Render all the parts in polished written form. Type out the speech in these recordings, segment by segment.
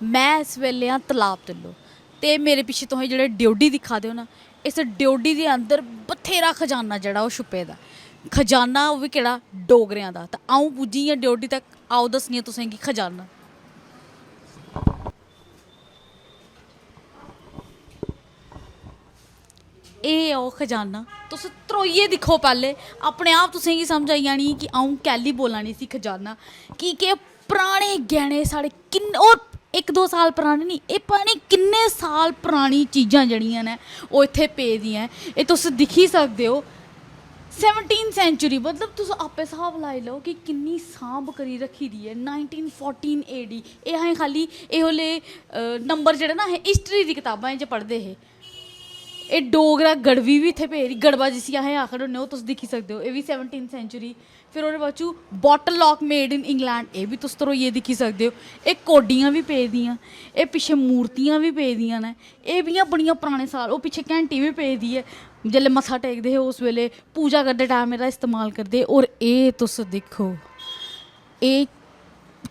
मैं इस वेले हाँ तलाब तलो ते मेरे पिछे तुसें जेह्ड़े ड्योडी दिक्खा दे हो ना, इस ड्योडी दे अंदर बथेरा खजाना जेह्ड़ा ओह् छुपे दा। खजाना ओह् बी केह्ड़ा डोगरेआं दा। ते अ'ऊं पुज्जी आं ड्योडी तक, आओ दस्सनी आं तुसें गी खजाना। एह् ओह् खजाना, तुस त्रोइयै दिक्खो पैह्ले, अपने आप तुसें गी समझ आई जानी कि अ'ऊं कैल्ली बोला नी इसी खजाना। कि के पराने गैह्ने साढ़े किन्ने, और इक दो साल पराने नहीं, एह् पता नहीं किन्ने साल परानी चीज़ां जेह्ड़ियां न ओह् इत्थै पेदियां ऐ। एह् तुस दिक्खी सकदे हो 17th सेंचुरी, मतलब तुस आपे स्हाब लाई लैओ कि किन्नी सांभ करी रक्खी दी ऐ। 1914 AD, एह् असें खाली एह् नंबर जेह्ड़े ना असें हिस्ट्री दी कताबां च पढ़दे हे। एह् डोगरा गड़बी बी इत्थै पेदी, गड़बा जिसी असें आखने होन्ने, ओह् तुस दिक्खी सकदे हो। एह् बी 17th सेंचुरी। फिर ओह्दे बाद चू bottle lock made in England, एह् बी तुस तरोइयै दिक्खी सकदे हो। एह् कोडियां बी पेदियां, एह् पिच्छे मूर्तियां बी पेदियां न। एह् बी बड़ियां पराने साल, ओह् पिच्छे घैंटी बी पेदी ऐ, जेल्लै मत्था टेकदे हे उस वेले पूजा करदे टाइम एह्दा इस्तेमाल करदे। और एह् तुस दिक्खो, एह्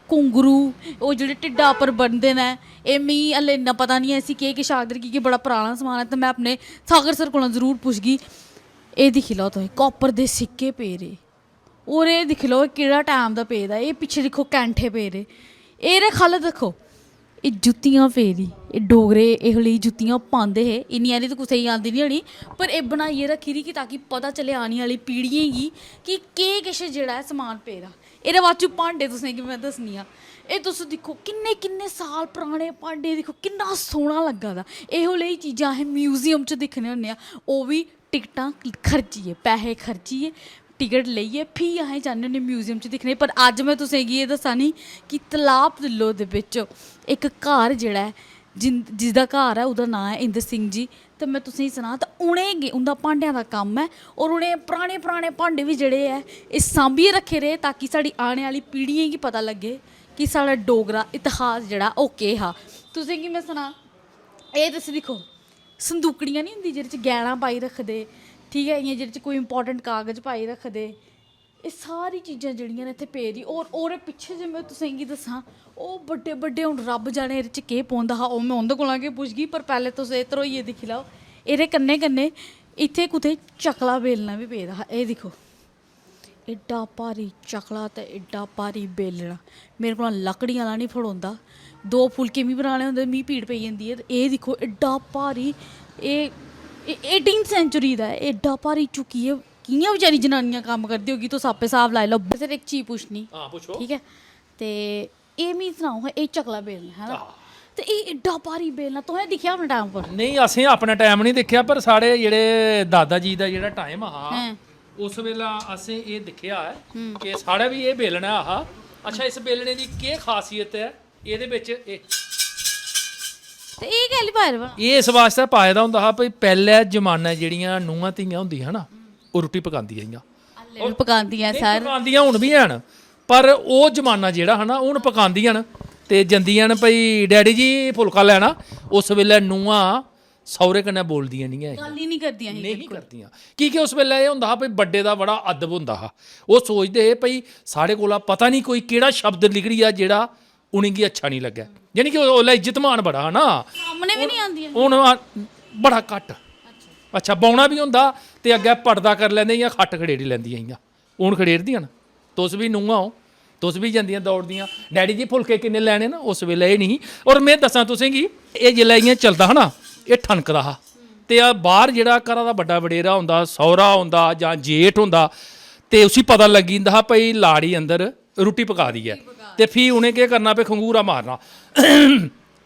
घुंगरू ओह् जेह्ड़े ढिड्डा उप्पर बनदे न, एह् मिगी हल्ले इन्ना पता नहीं ऐ इसी केह् किश आखदे, कि बड़ा पराना समान ऐ। ते मैं अपने सागर सर कोला जरूर पुच्छगी। एह् दिक्खी लैओ तुस, कॉपर दे सिक्के पेदे, और एह् दिक्खी लैओ केह्ड़ा टैम दा पेदा। एह् पिच्छे दिक्खो कैंठे पेदे, एह्दे ख'ल्ल दिक्खो एह् जुत्तियां पेदी। एह् डोगरे एहो जेही जुत्तियां पांदे हे, इन्नी हारी ते कुसै गी आंदी निं होनी, पर एह् बनाइयै रक्खी दी कि ताकि पता चले आने आह्ली पीढ़ियें गी कि केह् किश जेह्ड़ा ऐ समान पेदा। एह्दे बाद च भांडे तुसें गी में दस्सनी आं। एह् तुस दिक्खो किन्ने किन्ने साल पराने भांडे, दिक्खो किन्ना सोह्ना लग्गा दा। एहो जेही चीज़ां असें म्यूजियम च दिक्खने होन्ने आं, ओह् बी टिकटां खर्चियै, पैहे खर्चियै टिकट लेइयै फ्ही असें जन्ने होन्ने म्यूजियम च दिक्खने। पर अज्ज में तुसें गी एह् दस्सा नी कि तलाब तिल्लो दे बिच्च इक घर जेह्ड़ा ऐ, जिसदा घर ऐ ओह्दा नांऽ ऐ इंद्र सिंह जी। ते मैं तुसेंगी सनां, ते उ'नें गे उं'दा भांडेआं दा कम्म ऐ, और उ'नें पराने पराने भांडे बी जेह्ड़े ऐ एह् सांभियै रक्खे दे, ताकि साढ़ी आने आह्ली पीढ़ियें गी पता लग्गे कि साढ़ा डोगरा इतिहास जेह्ड़ा ओह् केह् हा। तुसें गी मैं सनां, एह् तुस दिक्खो संदूकड़ियां नहीं होंदी जेह्दे च गैह्ना पाई रखदे, ठीक ऐ, इ'यां जेह्दे च कोई इंपार्टेंट कागज पाई रखदे। एह् सारी चीज़ां जेह्ड़ियां न इत्थै पेदी। और ओह्दे पिच्छे जे मैं तुसें गी दस्सां, ओह् बड्डे बड्डे, हून रब जाने एह्दे च केह् पौंदा हा, ओह् मैं उं'दे कोला गै पुच्छगी। पर पैह्लें तुस एह् धरोइयै दिक्खी लैओ, एह्दे कन्नै कन्नै इत्थै कुतै चकला बेलना बी पेदा हा। एह् दिक्खो एड्डा भारी चकला ते एड्डा भारी बेलना, मेरे कोला लकड़ी आह्ला निं फड़ोंदा। दो फुलके मिगी बनाने होंदे, मिगी पीड़ पेई जंदी ऐ। ते एह् दिक्खो एड्डा भारी, एह् 18th सेंचुरी दा ऐ। एड्डा भारी चुक्कियै कि'यां बेचारी जनानियां कम्म करदी होगी, तुस आपे स्हाब लाई लैओ। सिर्फ इक चीज़ पुच्छनी, ठीक ऐ, ते एह् मिगी सनाओ हां, एह् चकला बेलना है ना, ते एह् एड्डा भारी बेलना तुसें दिक्खेआ अपने टाइम पर? नहीं, असें अपना टाइम नहीं दिक्खेआ, पर साढ़े जेह्ड़े दादा जी दा जेह्ड़ा टाइम हा, उस वेला असें एह् दिक्खेआ है कि साढ़े बी एह् बेलना हा। अच्छा, इस बेलने दी केह् खासियत है एह्दे बिच? ते एह् कैल्ली पाए दा? एह् इस वास्ते पाए दा होंदा हा भई पैह्ले जमाने जेह्ड़ियां नूंहां धीआं होंदियां ना, ओह् रुट्टी पकांदियां हियां। हल्ले बी पकांदियां सर, पकांदियां हून बी हैन, पर ओह् जमाना जेह्ड़ा हा ना, हून पकांदियां न ते जंदियां न भई डैडी जी फुलका लैना। उस वेल्लै नूंहां सौह्रे कन्नै बोलदियां नहीं है, गल्ल ही नहीं करदियां ही, नहीं करदियां, कि उस वेल्लै एह् होंदा हा भई बड्डे दा बड़ा अदब होंदा हा। ओह् सोचदे हे भई साढ़े कोला पता नहीं कोई केह्ड़ा शब्द निकली आ जेह्ड़ा उनेंगी अच्छा नहीं लग्गै, यानी कि उसलै इज्जत मान बड़ा हा ना। सामने भी नहीं आंदियां हून बड़ा घट्ट। अच्छा, बौना बी होंदा ते अग्गें पर्दा करी लैंदे, इ'यां खट्ट खड़ेरी लैंदियां इ'यां। हून खड़ेरदियां न, तुस बी नूंहां हो, तुस बी जंदियां दौड़दियां, डैडी जी फुलके किन्ने लैने न। उस वेल्लै एह् नहीं। और में दस्सां तुसें गी, एह् जेल्लै इ'यां चलदा हा ना, एह् ठनकदा हा, ते बाहर जेह्ड़ा घरा दा बड्डा वडेरा होंदा, सौह्रा होंदा जां जेठ होंदा, ते उसी पता लग्गी जंदा हा भई लाड़ी अंदर रुट्टी पका दी ऐ। ते फ्ही उ'नें केह् करना, भई खंगूरा मारना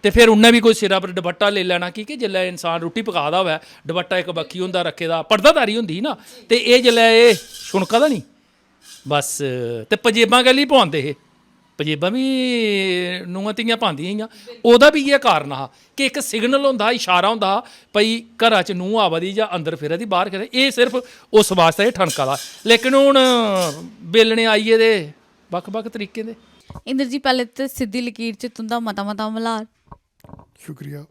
ते फिर उन्नै बी कोई सिरा पर दुपट्टा लेई लैना, कि जेल्लै इंसान रुट्टी पका दा होवै, दुपट्टा इक बक्खी होंदा रक्खे दा, पर्दादारी होंदी ही ना। ते एह् जेल्लै एह् छुनका दा नी, बस, ते पंजेबां कैल्ली पोआंदे हे? पंजेबां बी नूंहां धीआं पांदियां हियां। ओह्दा बी इ'यै कारण हा कि इक सिग्नल होंदा हा, इशारा होंदा हा भई घरा च नूंह आवा दी जां अंदर फिरा दी, बाहर फिरा दी। एह् सिर्फ उस वास्ते एह् ठनका दा। लेकिन हून बेलने आई गेदे बक्ख बक्ख तरीके दे। इंद्र जी, पैह्ले ते सिद्धी लकीर च तुं'दा मता मता मल्हार। शुक्रिया।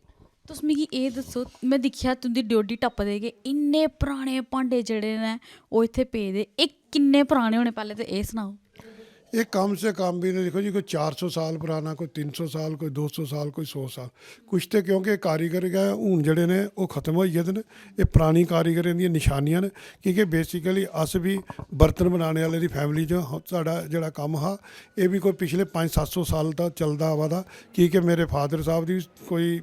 तुस मिगी एह् दस्सो, में दिक्खेआ तुं'दी ड्योडी टप्पदे गै इन्ने पराने भांडे जेह्ड़े न ओह् इत्थै पेदे, एह् किन्ने पराने होने पैह्ले ते एह् सनाओ। ये कम से कम भी नहीं, देखो जी, कोई 400 साल पुराना, कोई 300 साल, कोई 200 साल, कोई 100 साल। कुछ तो क्योंकि कारीगर गए हूँ जड़े ने वो खत्म हो गए ने, ये पुरानी कारीगरें दी निशानियां ने। क्योंकि बेसिकली अस भी बर्तन बनाने वाले दी फैमिली जो साड़ा जड़ा कम हा, ये भी कोई पिछले 500-700 साल का चलता आवा दा। क्योंकि मेरे फादर साहब की कोई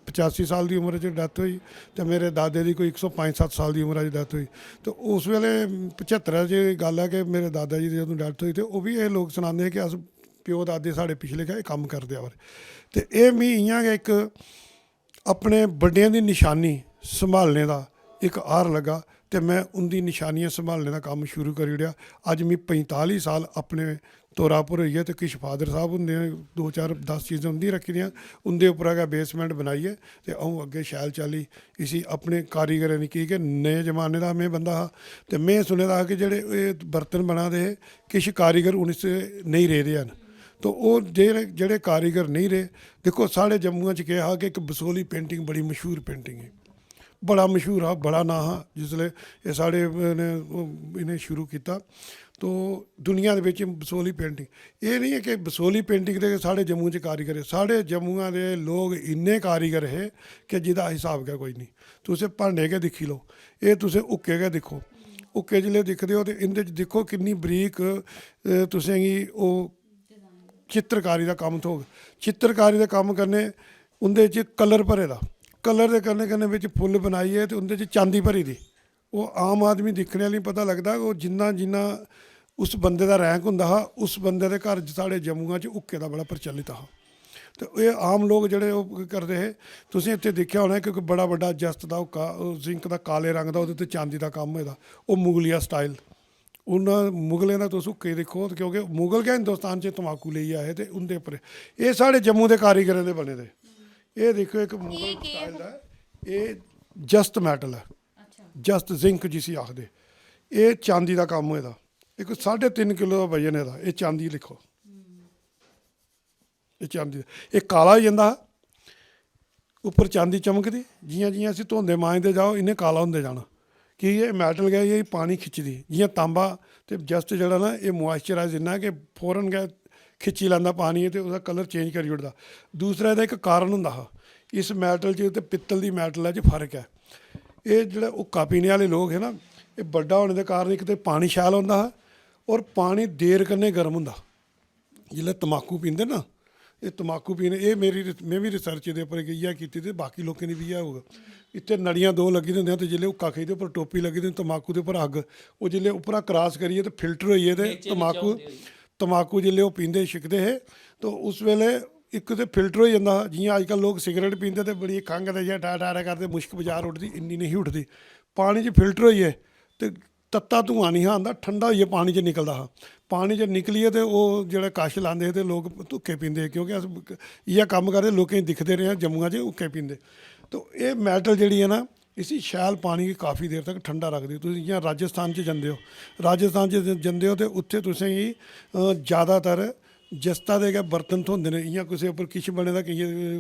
85 साल की उम्र च डैथ हुई, तो मेरे दादे की कोई 105-7 साल की उम्र च डैथ हुई। तो उस वेले 75 च गल है कि मेरे दादा जी की जो डैथ हुई, तो वह भी ये लोग सनाते हैं कि अस प्यो दादे साढ़े पिछले गए कम्म करदे आवा। तो ये मी इ'यां गै एक अपने बड्डियां दी निशानी संभालने का एक आर लगा, तो मैं उनकी निशानियां संभालने का काम शुरू करी ओड़ेआ। अज मी 45 साल अपने तौरा पर होई है, तो किश फादर साहब होंदे 2-4-10 चीज़ां उंदी रखी दियां, उंदे उप्परा गै बेसमेंट बनाइए तो अऊँ अग्गे शैल चाली इसी अपने कारीगरें दी, की नए जमाने का में बंदा हा। तो मैं सुने दा कि जेह्ड़े बर्तन बना दे किश कारीगर हूँ इस नहीं रेह्दे हैन। तो वो जेह्ड़े कारीगर नहीं रहे, देखो साढ़े जम्मू च केह् हा कि एक बसोली पेंटिंग बड़ी मशहूर पेंटिंग है, बड़ा मशहूर हा, बड़ा नां हा। जिसले ये साढ़े इन्हें शुरू किया तो दुनिया के बसोली पेंटिंग, ये नहीं है कि बसोली पेंटिंग के साढ़े जम्मू च कारीगर है, साढ़े जम्मू के लोग इन्ने कारीगर है कि जिदा हिसाब गै कोई नहीं। तुसें भांडे गै दिक्खी लो, ये तुसें हुक्के गै दिक्खो, हुक्के जिसले दिखदे हो तो इंदे च दिक्खो किन्नी बरीक तुसेंगी ओह् चित्रकारी का कम्म थ्होग। चित्रकारी का कम्म करने उंदे च कलर भरे दा, कलर के कन्नै कन्नै बिच फुल्ल बनाइए तो उंदे च चांदी भरी दी। वो आम आदमी दिखने वाली पता लगदा वो जिन्ना जिन्ना उस बंदे का रैंक हुंदा हा, उस बंदे के घर साढ़े जम्मू च हुक्के का बड़ा प्रचलित हा। तो ये आम लोग जेह्ड़े ओह् करदे हे, तुसें इत्थे दिक्खेआ होना कि बड़ा बड्डा जस्त दा हुक्का जिंक का काले रंग का ओह्दे ते चांदी का कम्म होए दा, ओह् मुगलिया स्टाइल। उन्होंने मुगलें का तुस हुक्के दिक्खो, तो क्योंकि मुगल गै हिंदुस्तान च तम्बाकू लेइयै आए, तो उंदे उप्पर ये साढ़े जम्मू के कारीगरें दे बने दे। ये देखो एक मुगल स्टाइल है, ये जस्त मैटल है, जस्त जिंक जिसी आखदे। ये चांदी का कम्म होए दा, एक 3.5 किलो का वजन है, ये चांदी लिखो, ये चांदी ये काला हो जाता, उपर चांदी चमकदी, जियां जियां असीं धोंदे मांजदे जाओ इन्हें काला होंदे जाना, कि ये मैटल गै ये पानी खिच्चदी। जियां तांबा तो जस्ट जड़ा ना ये मोइस्चराइज इन्ना कि फौरन गै खिच्ची लैंदा पानी ते उसदा कलर चेंज करी ओड़दा। दूसरा एह्दा एक कारण हुंदा हा, इस मैटल च ते पित्तल दी मैटल च फर्क है। ये जेह्ड़े हुक्का पीने वाले लोग है ना, ये बड्डा होने के कारण एक तो पानी शैल होंदा हा, और पानी देर कन्नै गर्म हुंदा। जिसलै तम्बाकू पींदे ना, ये तम्बाकू पीने, ये मैं भी रिसर्च दे उप्पर इ'यै कीती ते बाकी लोकें दी बी इ'यै होग। इत्थे नड़ियां 2 लग्गी दियां होंदियां, ते जिसलै हुक्का खाइदे उप्पर टोपी लग्गी दी तम्बाकू दे उप्पर अग्ग, ओह् जिसलै उप्परा क्रॉस करियै ते फिल्टर होइए ते तम्बाकू जिसलै ओह् पींदे छिकदे हे, तो उस वेले इक ते फिल्टर हो जाता। जियां अजकल लोग सिगरट पींदे तो बड़ी खंघ ते जियां ठा करते मुश्क बाजार उठदी, इन्नी नहीं उठदी। पानी च फिल्टर होइए तो तत्ता धुआं नहीं हा आंदा, ठंडा होइए पानी च निकलदा हा। पानी च निकलिए तो वो जेह्ड़े कश लांदे हे ते लोग हुक्के पींदे हे, क्योंकि अस इ'यै कम्म करदे, लोकें गी दिखदे रेह् जम्मू च हुक्के पींदे। तो ये मैटल जेह्ड़ी है ना, इसी शैल पानी गी काफ़ी देर तक ठंडा रखदी। तुस जियां राजस्थान च जंदे हो, राजस्थान च जंदे हो तो उत्थे तुसेंगी ज़्यादातर जस्ता दे गै बर्तन थ्होंदे ने। इ'यां कुसै उप्पर किश बने दा,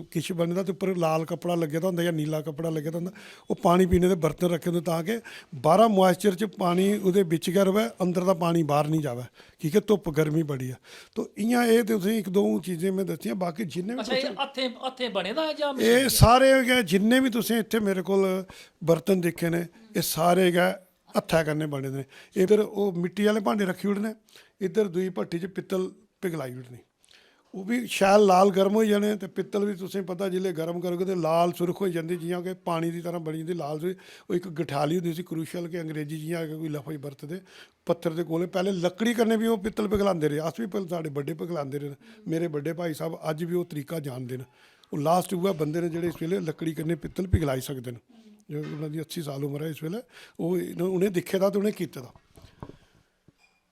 किश बने दा, ते उप्पर लाल कपड़ा लग्गे दा होंदा जां नीला कपड़ा लग्गे दा होंदा, ओह् पानी पीने दे बर्तन रक्खे होंदे, ताकि बाह्रा मोइस्चर च पानी ओह्दे बिच गै रवै, अंदर दा पानी बाहर नहीं जावै, क्योंकि धुप्प गर्मी बड़ी है। तो इ'यां एह् तुसेंगी 1-2 चीज़ें मैं दस्सियां, बाकी जिन्ने भी हत्थें बने दा जां एह् सारे गै जिन्ने भी तुसें इत्थे मेरे कोल बर्तन दिक्खे ने, एह् सारे गै हत्थै कन्नै बने दे। इधर ओह् मिट्टी आह्ले भांडे रक्खी ओड़ने, इधर दूई भट्टी च पित्तल पिघलाई ओड़नी, वो भी शैल लाल गर्म हो जाने। तो पित्तल भी तुसें पता जिसले गर्म करोगे तो लाल सुरख हो जाती, जियां कि पानी की तरह बनी जंदी लाल सुरख। वो एक गठाली होंदी सी क्रूशल, के अंग्रेजी जियां कोई लफज बरतदे पत्थर के कोले, पहले लकड़ी कन्नै भी वो पित्तल पिघलांदे रहे, अस भी साढ़े बड्डे पिघलांदे रहे, मेरे बड्डे भाई साहब अज भी वो तरीका जानते हैं। वो लास्ट उ'ऐ बंदे ने जेह्ड़े इस वेले लकड़ी कन्नै पित्तल पिघलाई सकते हैं, जो उन्होंने 80 साल उम्र है इस वेले, वो उन्हें दिखे दा तो उन्हें कीते दा।